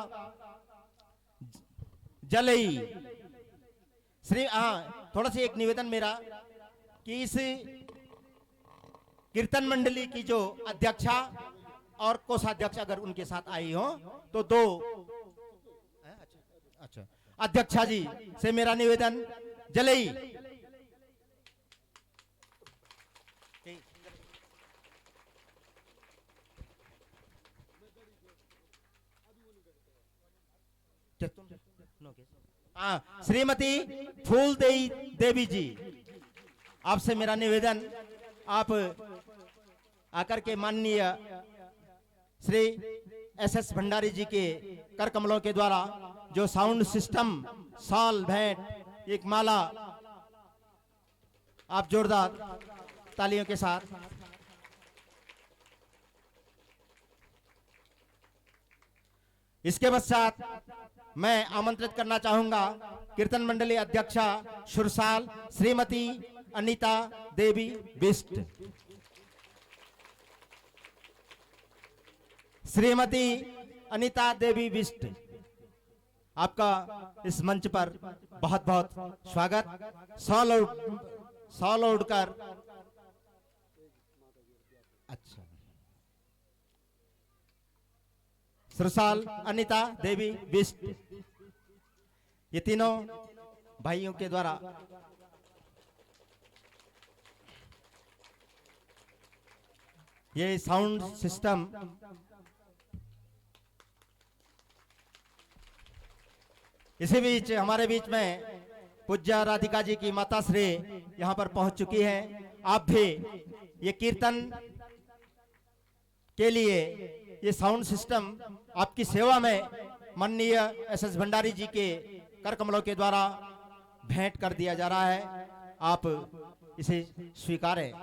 जलई श्री, हाँ, थोड़ा सा एक निवेदन मेरा कि इस कीर्तन मंडली की जो अध्यक्षा और कोषाध्यक्ष अगर उनके साथ आई हो तो दो, अच्छा, अध्यक्षा जी से मेरा निवेदन, जलई श्रीमती फूलदेई देवी जी, आपसे मेरा निवेदन, आप आकर के माननीय श्री एस भंडारी जी के कर कमलों के द्वारा जो साउंड सिस्टम, साल, भेंट, एक माला, आप जोरदार तालियों के साथ। इसके पश्चात मैं आमंत्रित करना चाहूंगा कीर्तन मंडली अध्यक्षा सुरसाल श्रीमती अनीता देवी बिष्ट। श्रीमती अनीता देवी बिष्ट, आपका इस मंच पर बहुत बहुत स्वागत। सॉल उड़कर, अच्छा, सुरसाल अनीता देवी बिष्ट, ये तीनों भाइयों के द्वारा ये साउंड सिस्टम इसी बीच हमारे बीच में पूज्य राधिका जी की माता श्री यहाँ पर पहुंच चुकी हैं। आप भी ये कीर्तन के लिए ये साउंड सिस्टम आपकी सेवा में माननीय एस भंडारी जी के कर कमलों के द्वारा भेंट कर दिया जा रहा है, आप इसे स्वीकारें।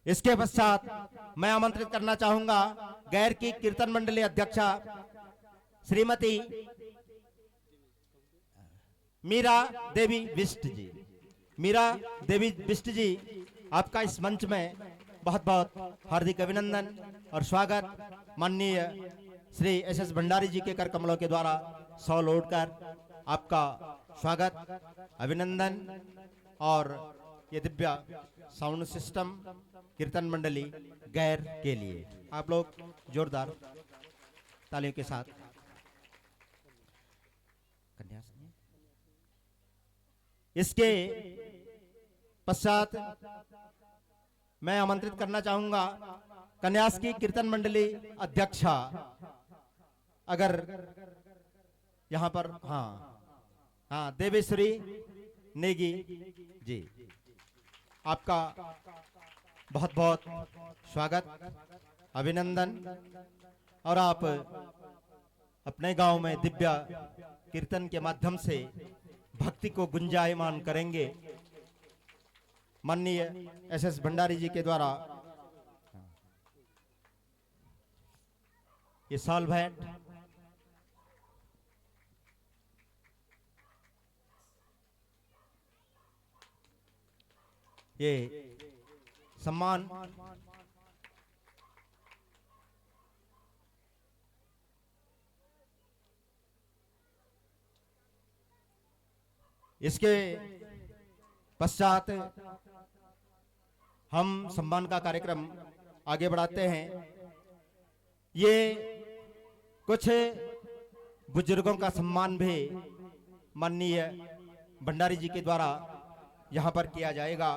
इसके पश्चात मैं आमंत्रित करना चाहूंगा गैर की कीर्तन मंडली अध्यक्षा श्रीमती मीरा देवी बिष्ट जी। मीरा देवी बिष्ट जी, आपका इस मंच में बहुत बहुत हार्दिक अभिनंदन और स्वागत। माननीय श्री एस भंडारी जी के कर कमलों के द्वारा सौ लौटकर आपका स्वागत, अभिनंदन। और ये दिव्य साउंड सिस्टम कीर्तन मंडली गैर के लिए आप लोग जोरदार तालियों के साथ। इसके पश्चात मैं आमंत्रित करना चाहूंगा कन्यास की कीर्तन मंडली अध्यक्षा, अगर यहां पर, हाँ, देवेश्वरी नेगी जी, आपका बहुत बहुत स्वागत, अभिनंदन। और आप अपने गांव में दिव्य कीर्तन के माध्यम से भक्ति को गुंजायमान करेंगे। माननीय एस भंडारी जी के द्वारा ये साल भेंट, ये सम्मान इसके पश्चात हम सम्मान का कार्यक्रम आगे बढ़ाते हैं। ये कुछ बुजुर्गों का सम्मान भी माननीय भंडारी जी के द्वारा यहाँ पर किया जाएगा।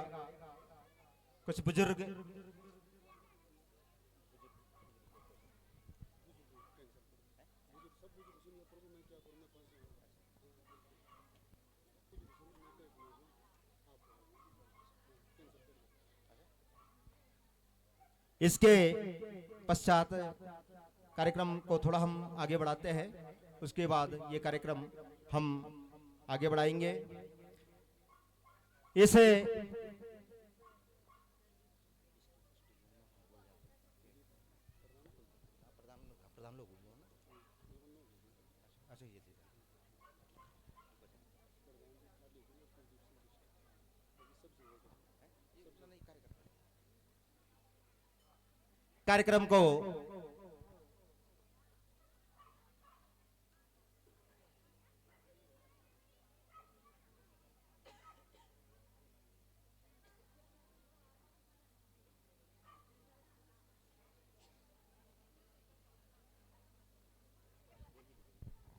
कुछ बुजुर्ग इसके पश्चात कार्यक्रम को थोड़ा हम आगे बढ़ाते हैं। उसके बाद ये कार्यक्रम हम आगे बढ़ाएंगे। इसे कार्यक्रम को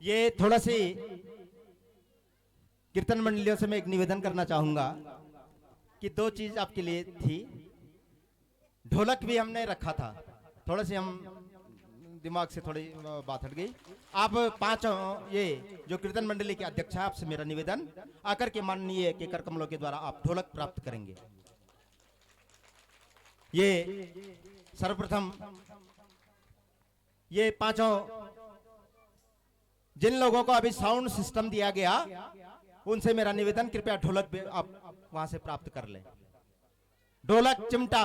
ये थोड़ा सी कीर्तन मंडलियों से मैं एक निवेदन करना चाहूंगा कि दो चीज आपके लिए थी। ढोलक भी हमने रखा था, थोड़ा सी हम दिमाग से थोड़ी बात हट गई। आप पांचों ये जो कीर्तन मंडली के अध्यक्ष है, आपसे मेरा निवेदन, आकर के माननीय के कर कमलों के द्वारा आप ढोलक प्राप्त करेंगे। ये सर्वप्रथम ये पांचों जिन लोगों को अभी साउंड सिस्टम दिया गया, उनसे मेरा निवेदन, कृपया ढोलक भी आप वहां से प्राप्त कर लें। ढोलक चिमटा,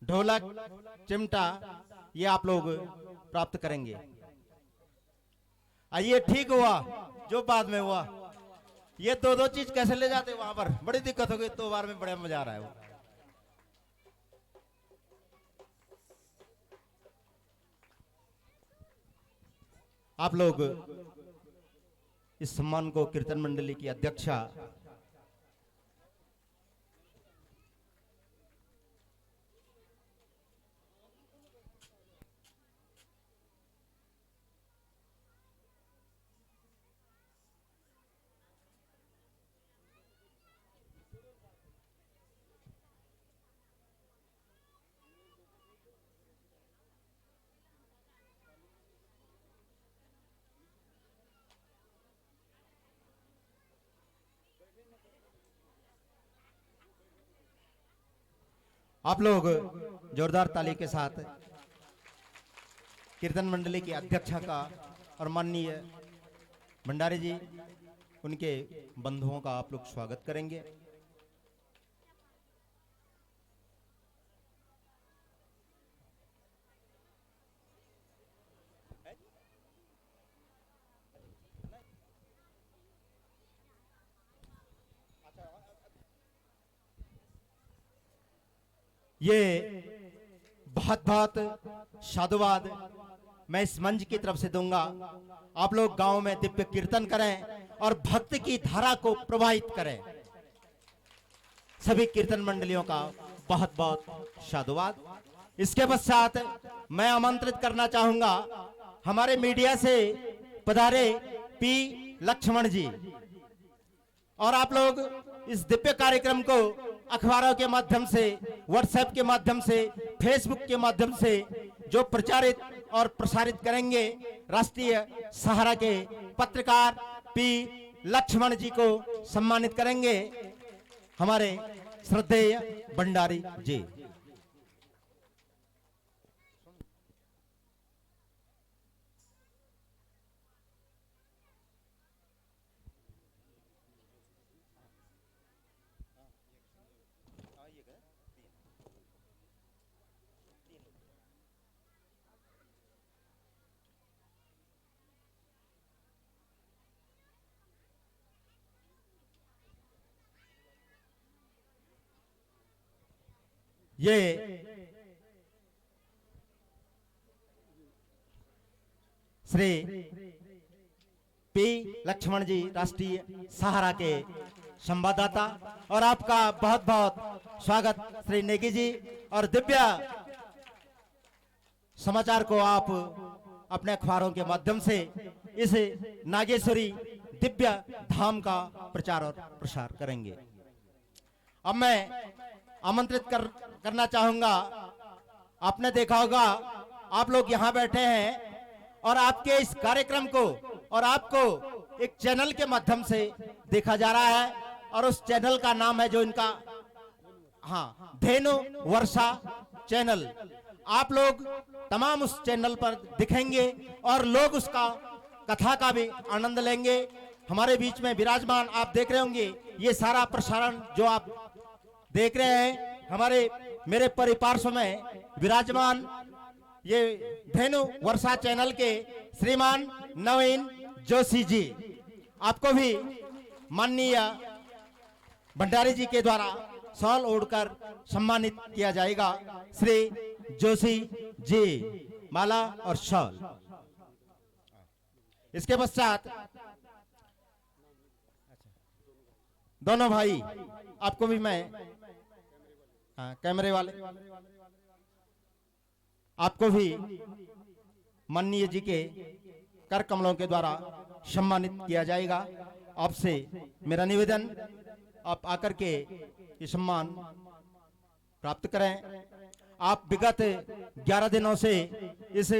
ढोलक चिमटा ये आप लोग प्राप्त करेंगे। ये ठीक हुआ जो बाद में हुआ, ये दो दो चीज कैसे ले जाते वहां पर, बड़ी दिक्कत हो गई। 2 बार में बड़ा मजा आ रहा है वो। आप लोग इस सम्मान को कीर्तन मंडली की अध्यक्षा आप लोग जोरदार ताली के साथ कीर्तन मंडली की अध्यक्षा का और माननीय भंडारी जी, उनके बंधुओं का आप लोग स्वागत करेंगे। ये बहुत बहुत साधुवाद मैं इस मंच की तरफ से दूंगा। आप लोग गांव में दिव्य कीर्तन करें और भक्ति की धारा को प्रवाहित करें। सभी कीर्तन मंडलियों का बहुत बहुत साधुवाद। इसके पश्चात मैं आमंत्रित करना चाहूंगा हमारे मीडिया से पधारे पी लक्ष्मण जी। और आप लोग इस दिव्य कार्यक्रम को अखबारों के माध्यम से, व्हाट्सएप के माध्यम से, फेसबुक के माध्यम से जो प्रचारित और प्रसारित करेंगे, राष्ट्रीय सहारा के पत्रकार पी लक्ष्मण जी को सम्मानित करेंगे हमारे श्रद्धेय भंडारी जी। ये श्री पी लक्ष्मण जी राष्ट्रीय सहारा के संवाददाता, और आपका बहुत बहुत स्वागत श्री नेगी जी। और दिव्य समाचार को आप अपने अखबारों के माध्यम से इस नागेश्वरी दिव्य धाम का प्रचार और प्रसार करेंगे। अब मैं आमंत्रित करना चाहूंगा, आपने देखा होगा आप लोग यहाँ बैठे हैं और आपके इस कार्यक्रम को और आपको एक चैनल के माध्यम से देखा जा रहा है, और उस चैनल का नाम है जो इनका, हाँ, धेनु वर्षा चैनल। आप लोग तमाम उस चैनल पर दिखेंगे और लोग उसका कथा का भी आनंद लेंगे। हमारे बीच में विराजमान आप देख रहे होंगे, ये सारा प्रसारण जो आप देख रहे हैं, हमारे मेरे परिपार्श्व में विराजमान ये धेनु वर्षा चैनल के श्रीमान नवीन जोशी जी, आपको भी माननीय भंडारी जी के द्वारा शॉल ओढ़कर सम्मानित किया जाएगा। श्री जोशी जी माला और शॉल। इसके पश्चात दोनों भाई, आपको भी मैं, कैमरे वाले, आपको भी माननीय जी के कर कमलों के द्वारा सम्मानित किया जाएगा। आपसे मेरा निवेदन, आप आकर के ये सम्मान प्राप्त करें। आप विगत 11 दिनों से इस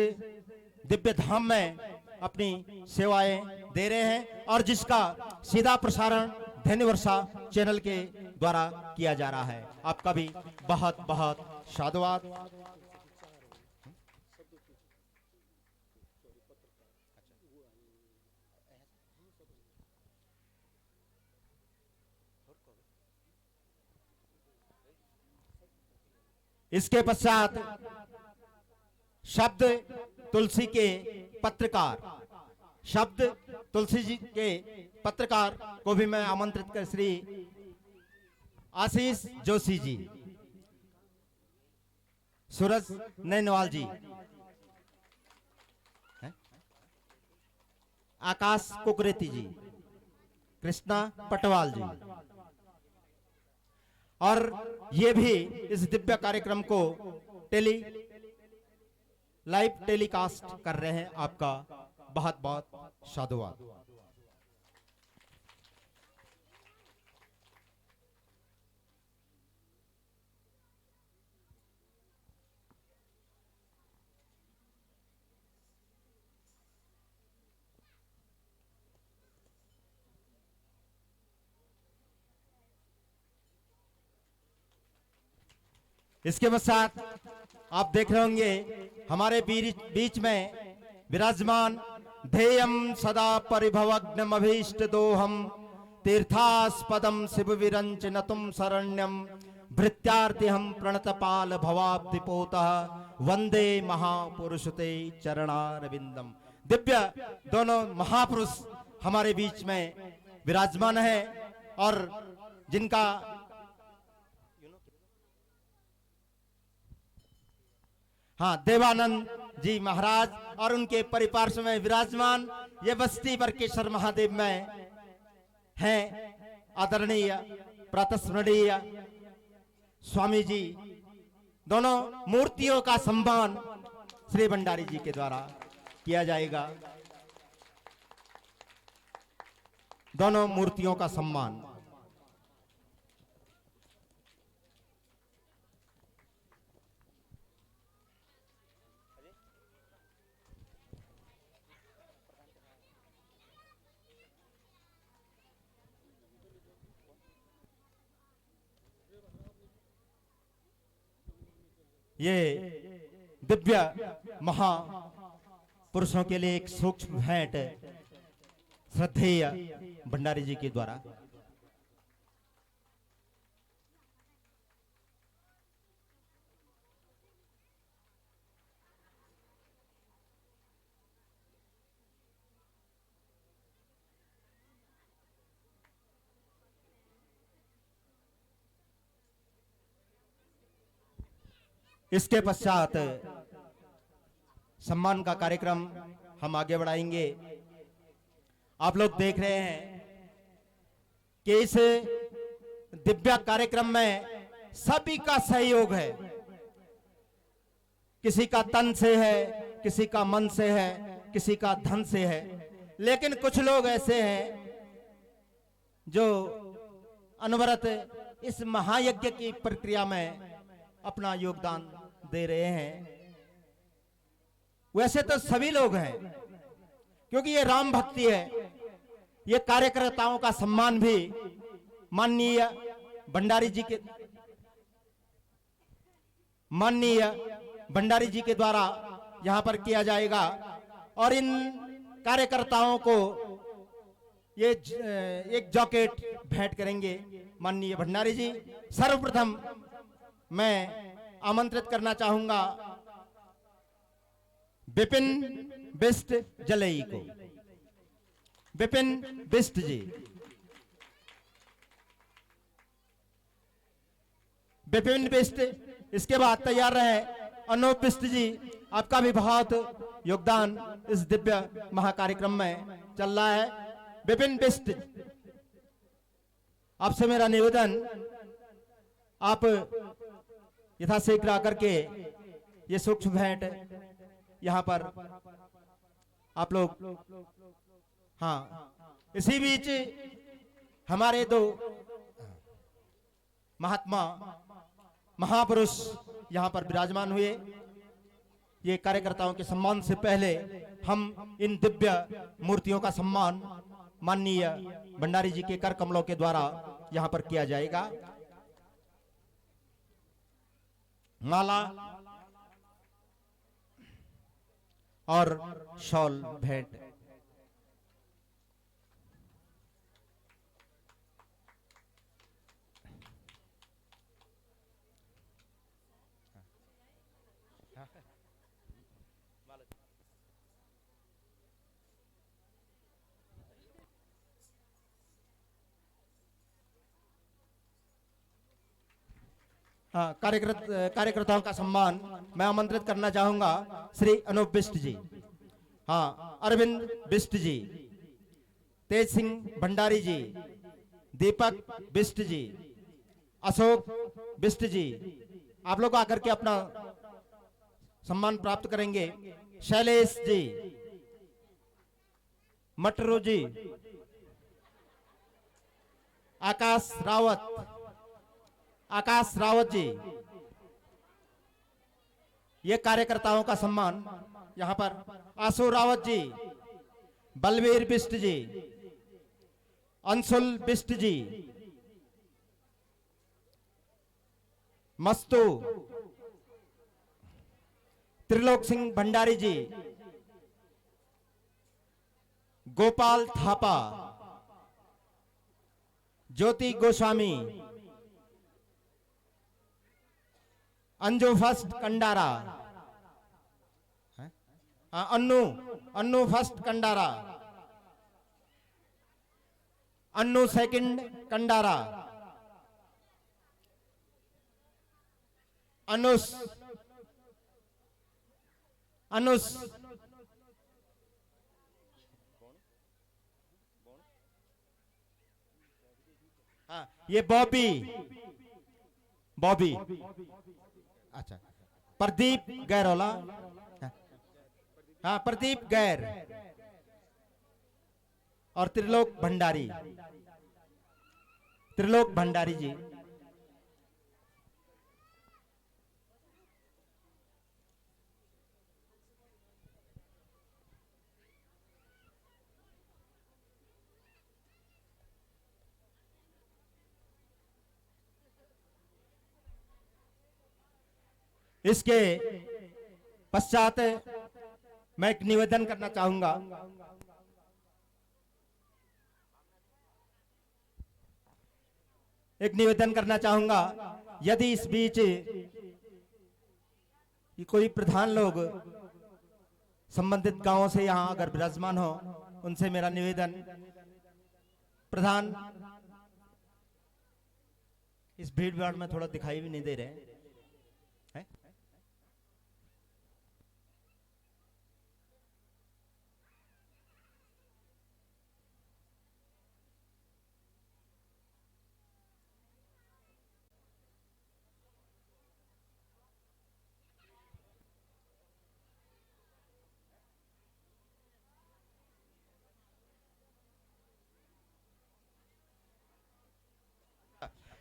दिव्य धाम में अपनी सेवाएं दे रहे हैं और जिसका सीधा प्रसारण धन्य वर्षा चैनल के द्वारा किया जा रहा है। आपका भी बहुत बहुत साधुवाद। इसके पश्चात शब्द तुलसी के पत्रकार, शब्द तुलसी जी के पत्रकार को भी मैं आमंत्रित कर, श्री आशीष जोशी जी, सूरज नैनवाल जी, आकाश कुकरेती जी, कृष्णा पटवाल जी, और ये भी इस दिव्य कार्यक्रम को लाइव टेलीकास्ट कर रहे हैं। आपका बहुत बहुत साधुवाद। इसके पश्चात आप देख रहे होंगे हमारे बीच में विराजमान ध्येयम सदा परिभवग्नम अभीष्ट दोहम तीर्थास्पदम शिव विरंच नतुम शरण्यम भृत्यार्तिहम प्रणतपाल भवाब्धिपोतः वंदे महापुरुषते चरणारविंदम। दिव्य दोनों महापुरुष हमारे बीच में विराजमान है और जिनका देवानंद जी महाराज और उनके परिपार्श्व में विराजमान ये बस्ती बरकेश्वर महादेव में हैं आदरणीय प्रातस्मरणीय स्वामी जी। दोनों मूर्तियों का सम्मान श्री भंडारी जी के द्वारा किया जाएगा। दोनों मूर्तियों का सम्मान। ये दिव्य महापुरुषों के लिए एक सूक्ष्म भेंट श्रद्धेय भंडारी जी के द्वारा। इसके पश्चात सम्मान का कार्यक्रम हम आगे बढ़ाएंगे। आप लोग देख रहे हैं कि इस दिव्य कार्यक्रम में सभी का सहयोग है। किसी का तन से है, किसी का मन से है, किसी का धन से है, लेकिन कुछ लोग ऐसे हैं जो अनवरत इस महायज्ञ की प्रक्रिया में अपना योगदान दे रहे हैं। वैसे तो सभी लोग हैं, क्योंकि ये राम भक्ति है। ये कार्यकर्ताओं का सम्मान भी माननीय भंडारी जी के द्वारा यहां पर किया जाएगा। और इन कार्यकर्ताओं को ये एक जैकेट भेंट करेंगे माननीय भंडारी जी। सर्वप्रथम मैं आमंत्रित करना चाहूंगा विपिन बिष्ट जलई को। विपिन बिष्ट जी, विपिन बिष्ट। इसके बाद तैयार रहे अनूप बिष्ट जी। आपका भी बहुत योगदान इस दिव्य महाकार्यक्रम में चल रहा है। विपिन बिष्ट, आपसे मेरा निवेदन, आप यथाशीघ्र आकर के ये सूक्ष्म भेंट यहाँ पर आप लोग इसी बीच हमारे दो महात्मा महापुरुष यहां पर विराजमान हुए। ये कार्यकर्ताओं के सम्मान से पहले हम इन दिव्य मूर्तियों का सम्मान माननीय भंडारी जी के कर कमलों के द्वारा यहां पर किया जाएगा। माला और शॉल भेंट। हाँ, कार्यकर्ताओं का सम्मान मैं आमंत्रित करना चाहूंगा श्री अनूप बिष्ट जी, हाँ, अरविंद बिष्ट जी, तेज सिंह भंडारी जी, दीपक बिष्ट जी, अशोक बिष्ट जी, आप लोग आकर के अपना सम्मान प्राप्त करेंगे। शैलेश जी, मटरू जी, आकाश रावत जी, ये कार्यकर्ताओं का सम्मान यहां पर। Ashu Rawat ji, Balvir Bisht ji, Anshul Bisht ji, Mastu, Trilok Singh Bhandari ji, Gopal Thapa, Jyoti Goswami, Anju first Kandara, Annu first Kandara, Annu second Kandara, अनुस ये बॉबी, अच्छा, प्रदीप गैरोला, हाँ, प्रदीप गैर और त्रिलोक भंडारी जी। इसके पश्चात मैं एक निवेदन करना चाहूंगा। यदि इस बीच कोई प्रधान लोग संबंधित गांवों से यहां अगर विराजमान हो, उनसे मेरा निवेदन, प्रधान इस भीड़ भाड़ में थोड़ा दिखाई भी नहीं दे रहे हैं।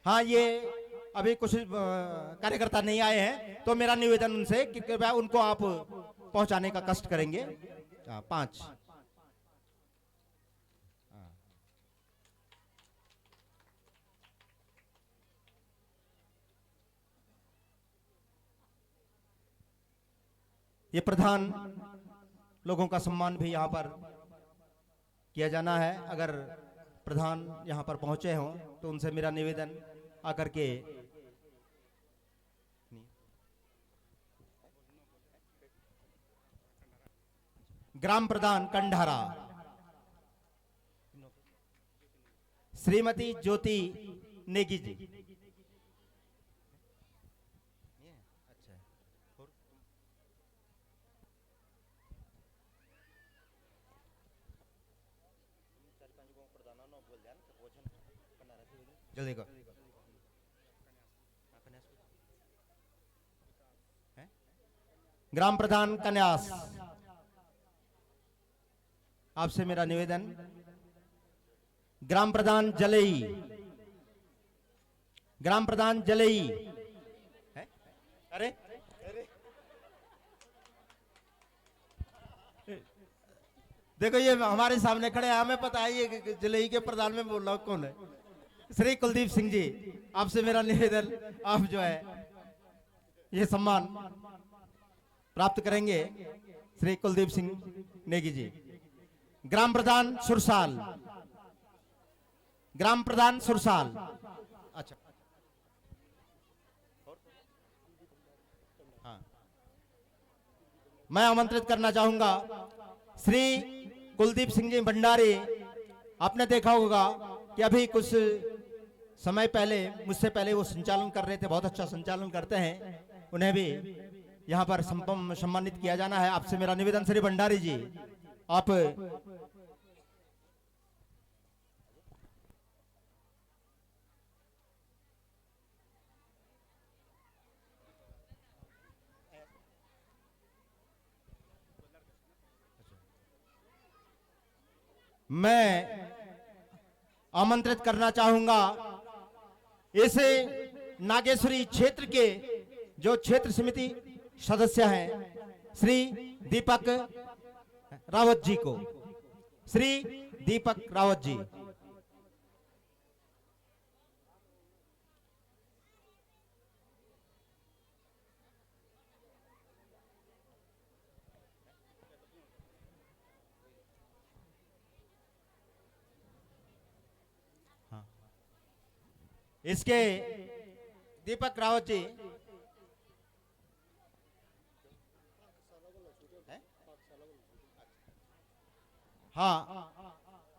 हाँ, ये अभी कुछ कार्यकर्ता नहीं आए हैं, तो मेरा निवेदन उनसे कि कृपया उनको आप पहुंचाने का कष्ट करेंगे। 5 ये प्रधान लोगों का सम्मान भी यहाँ पर किया जाना है। अगर प्रधान यहाँ पर पहुंचे हों तो उनसे मेरा निवेदन आकर के ग्राम प्रधान कंडारा श्रीमती ज्योति नेगी जी, जल्दी को ग्राम प्रधान कन्यास, आपसे मेरा निवेदन ग्राम प्रधान जलई, ग्राम प्रधान जलई है? अरे देखो ये हमारे सामने खड़े हैं, हमें पता है ये जलई के प्रधान में बोल रहा हूं कौन है। श्री कुलदीप सिंह जी, आपसे मेरा निवेदन, आप जो है ये सम्मान प्राप्त करेंगे। श्री कुलदीप सिंह नेगी जी, ग्राम प्रधान सुरसाल, ग्राम प्रधान सुरसाल। अच्छा हाँ, मैं आमंत्रित करना चाहूंगा श्री कुलदीप सिंह जी भंडारी। आपने देखा होगा कि अभी कुछ समय पहले, मुझसे पहले वो संचालन कर रहे थे, बहुत अच्छा संचालन करते हैं, उन्हें भी यहाँ पर सम्मानित किया जाना है। आपसे मेरा निवेदन श्री भंडारी जी, आप मैं आमंत्रित करना चाहूंगा इस नागेश्वरी क्षेत्र के जो क्षेत्र समिति सदस्य हैं श्री दीपक रावत जी को। श्री दीपक रावत जी, इसके दीपक रावत जी हाँ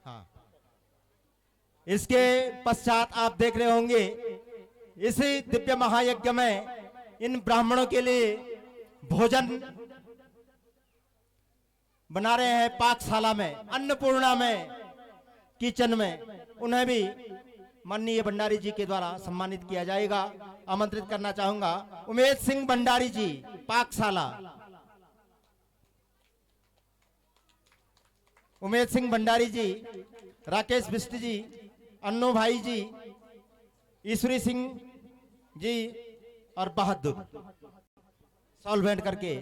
हाँ, इसके पश्चात आप देख रहे होंगे इस दिव्य महायज्ञ में इन ब्राह्मणों के लिए भोजन बना रहे हैं पाकशाला में, अन्नपूर्णा में, किचन में, उन्हें भी माननीय भंडारी जी के द्वारा सम्मानित किया जाएगा। आमंत्रित करना चाहूंगा उमेश सिंह भंडारी जी, पाकशाला। उमेश सिंह भंडारी जी, राकेश बिष्ट जी, अन्नू भाई जी, ईश्वरी सिंह जी और बहादुर सॉल्वेंट करके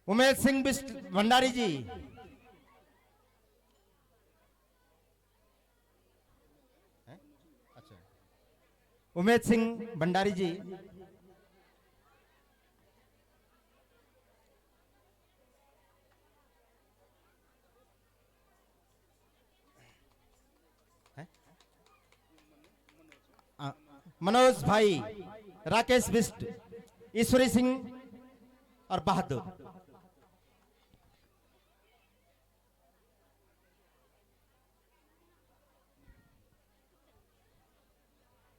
उमेश सिंह बिष्ट भंडारी जी, उमेश सिंह भंडारी जी, मनोज भाई, राकेश बिष्ट, ईश्वरी सिंह और बहादुर।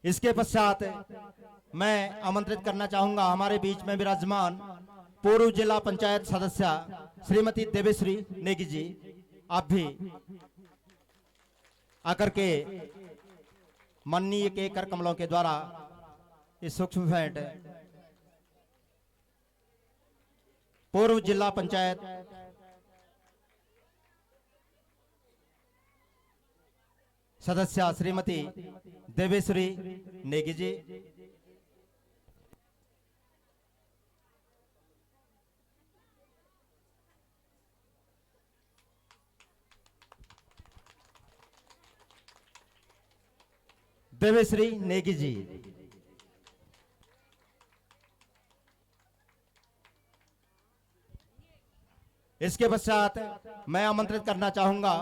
इसके पश्चात मैं आमंत्रित करना चाहूंगा हमारे बीच में विराजमान पूर्व जिला पंचायत सदस्य श्रीमती देवेश्री नेगी जी, आप भी आकर के माननीय के कर कमलों के द्वारा इस सूक्ष्म भेंट पूर्व जिला पंचायत सदस्य श्रीमती देवेश्वरी नेगी जी, देवेश्री नेगी जी, इसके पश्चात मैं आमंत्रित करना चाहूंगा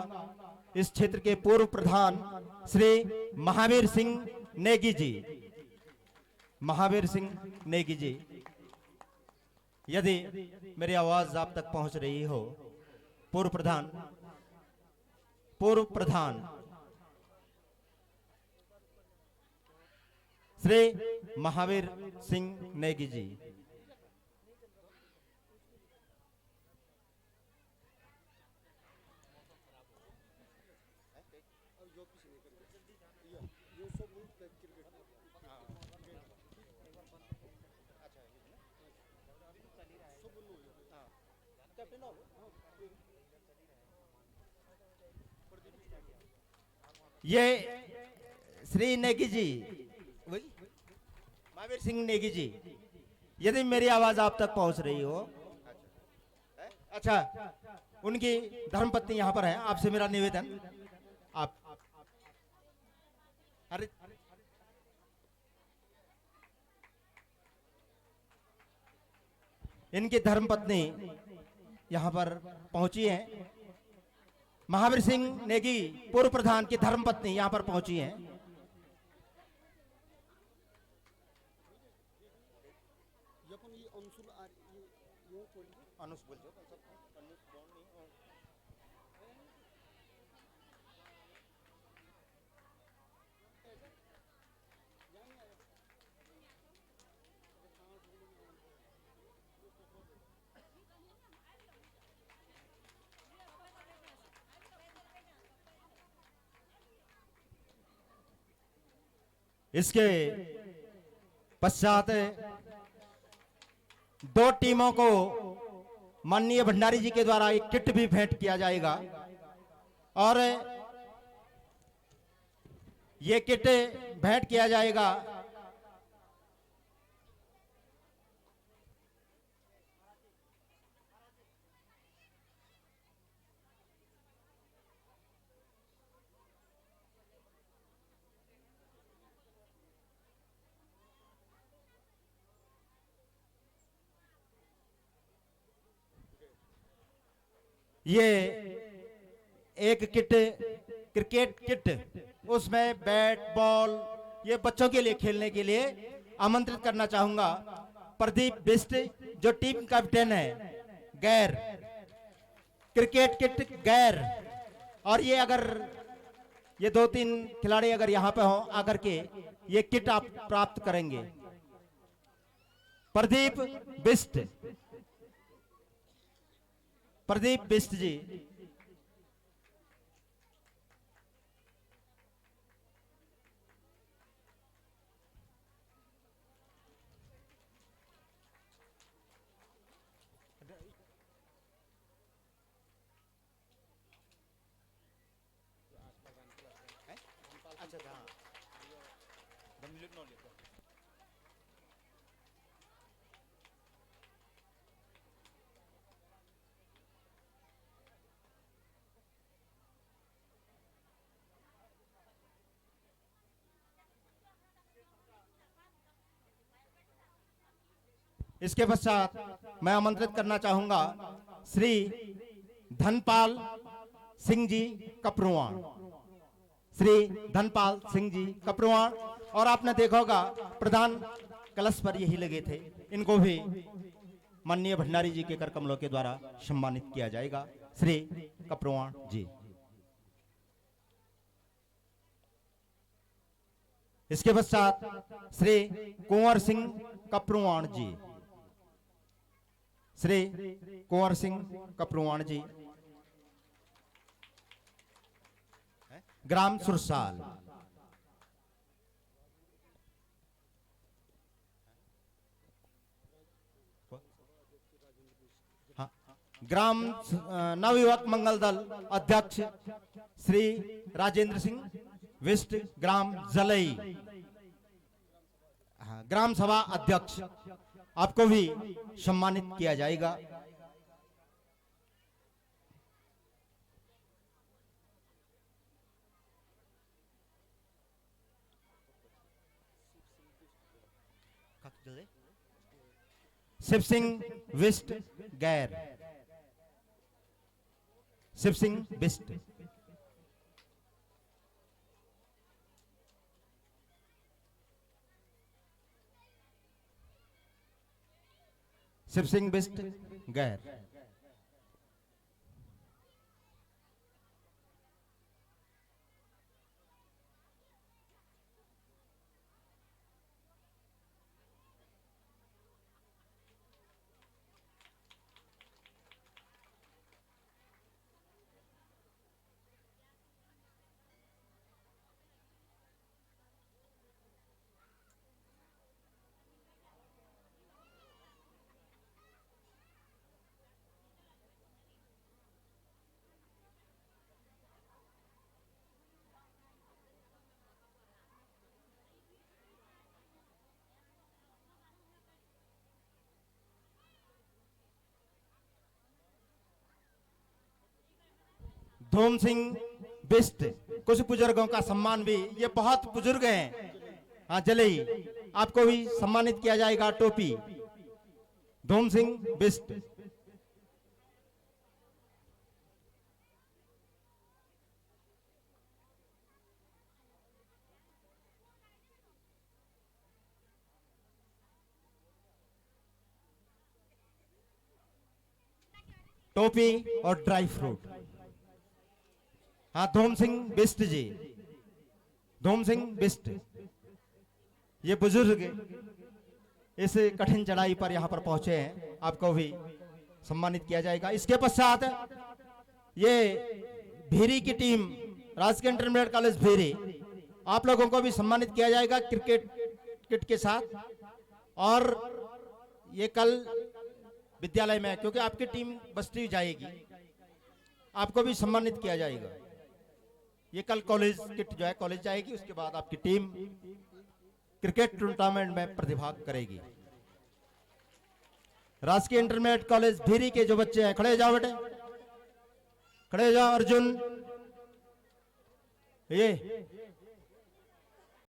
इस क्षेत्र के पूर्व प्रधान श्री महावीर सिंह नेगी जी, महावीर सिंह नेगी जी, यदि मेरी आवाज आप तक पहुंच रही हो, पूर्व प्रधान श्री महावीर सिंह नेगी जी, ये श्री नेगी जी, वही महावीर सिंह नेगी जी, यदि मेरी आवाज आप तक पहुंच रही हो, अच्छा, उनकी धर्मपत्नी यहां पर है, आपसे मेरा निवेदन, आप, अरे इनकी धर्मपत्नी यहां पर पहुंची है। महावीर सिंह नेगी पूर्व प्रधान की धर्मपत्नी यहां पर पहुंची हैं। इसके पश्चात दो टीमों को माननीय भंडारी जी के द्वारा एक किट भी भेंट किया जाएगा और ये किट भेंट किया जाएगा ये एक किट, क्रिकेट किट, उसमें बैट बॉल, ये बच्चों के लिए खेलने के लिए आमंत्रित करना चाहूंगा प्रदीप बिस्ट जो टीम कैप्टन है। गैर क्रिकेट किट गैर, और ये अगर ये 2-3 खिलाड़ी अगर यहां पे हो आकर के ये किट आप प्राप्त करेंगे। प्रदीप बिस्ट, प्रदीप बिस्ट जी, इसके पश्चात मैं आमंत्रित करना चाहूंगा श्री धनपाल सिंह जी कपरुआण, श्री धनपाल सिंह जी कपरुआण, और आपने देखा होगा प्रधान कलश पर यही लगे थे, इनको भी माननीय भंडारी जी के कर कमलों के द्वारा सम्मानित किया जाएगा। श्री कपरुआण जी, इसके पश्चात श्री कुंवर सिंह कपरुआण जी, श्री कुंवर सिंह कपरुआण जी, ग्राम सुरसाल, हाँ, ग्राम नवयुवक मंगल दल अध्यक्ष श्री राजेंद्र सिंह विष्ट, ग्राम जलई, हाँ, ग्राम सभा अध्यक्ष, आपको भी सम्मानित किया जाएगा। शिव सिंह विष्ट गैर, शिव सिंह विष्ट, शिव सिंह बिस्ट गैर, धूम सिंह बिस्ट, कुछ बुजुर्गों का सम्मान भी, ये बहुत बुजुर्ग हैं। हाँ चले ही आपको भी सम्मानित किया जाएगा टोपी। धूम सिंह बिस्ट। टोपी और ड्राई फ्रूट। हाँ धूम सिंह बिस्ट जी, धूम सिंह बिस्ट, ये बुजुर्ग इस कठिन चढ़ाई पर यहाँ पर पहुंचे हैं, आपको भी सम्मानित किया जाएगा। इसके पश्चात ये भीरी की टीम, राजकीय इंटरमीडिएट कॉलेज भीरी, आप लोगों को भी सम्मानित किया जाएगा क्रिकेट किट के साथ। और ये कल विद्यालय में, क्योंकि आपकी टीम बस्ती जाएगी, आपको भी सम्मानित किया जाएगा। ये कल कॉलेज किट जो है कॉलेज जाएगी, उसके बाद आपकी टीम क्रिकेट टूर्नामेंट में प्रतिभाग करेगी। राजकीय इंटरमीडिएट कॉलेज भीरी के जो बच्चे हैं, खड़े हो जाओ बेटे, खड़े हो जाओ। अर्जुन, ये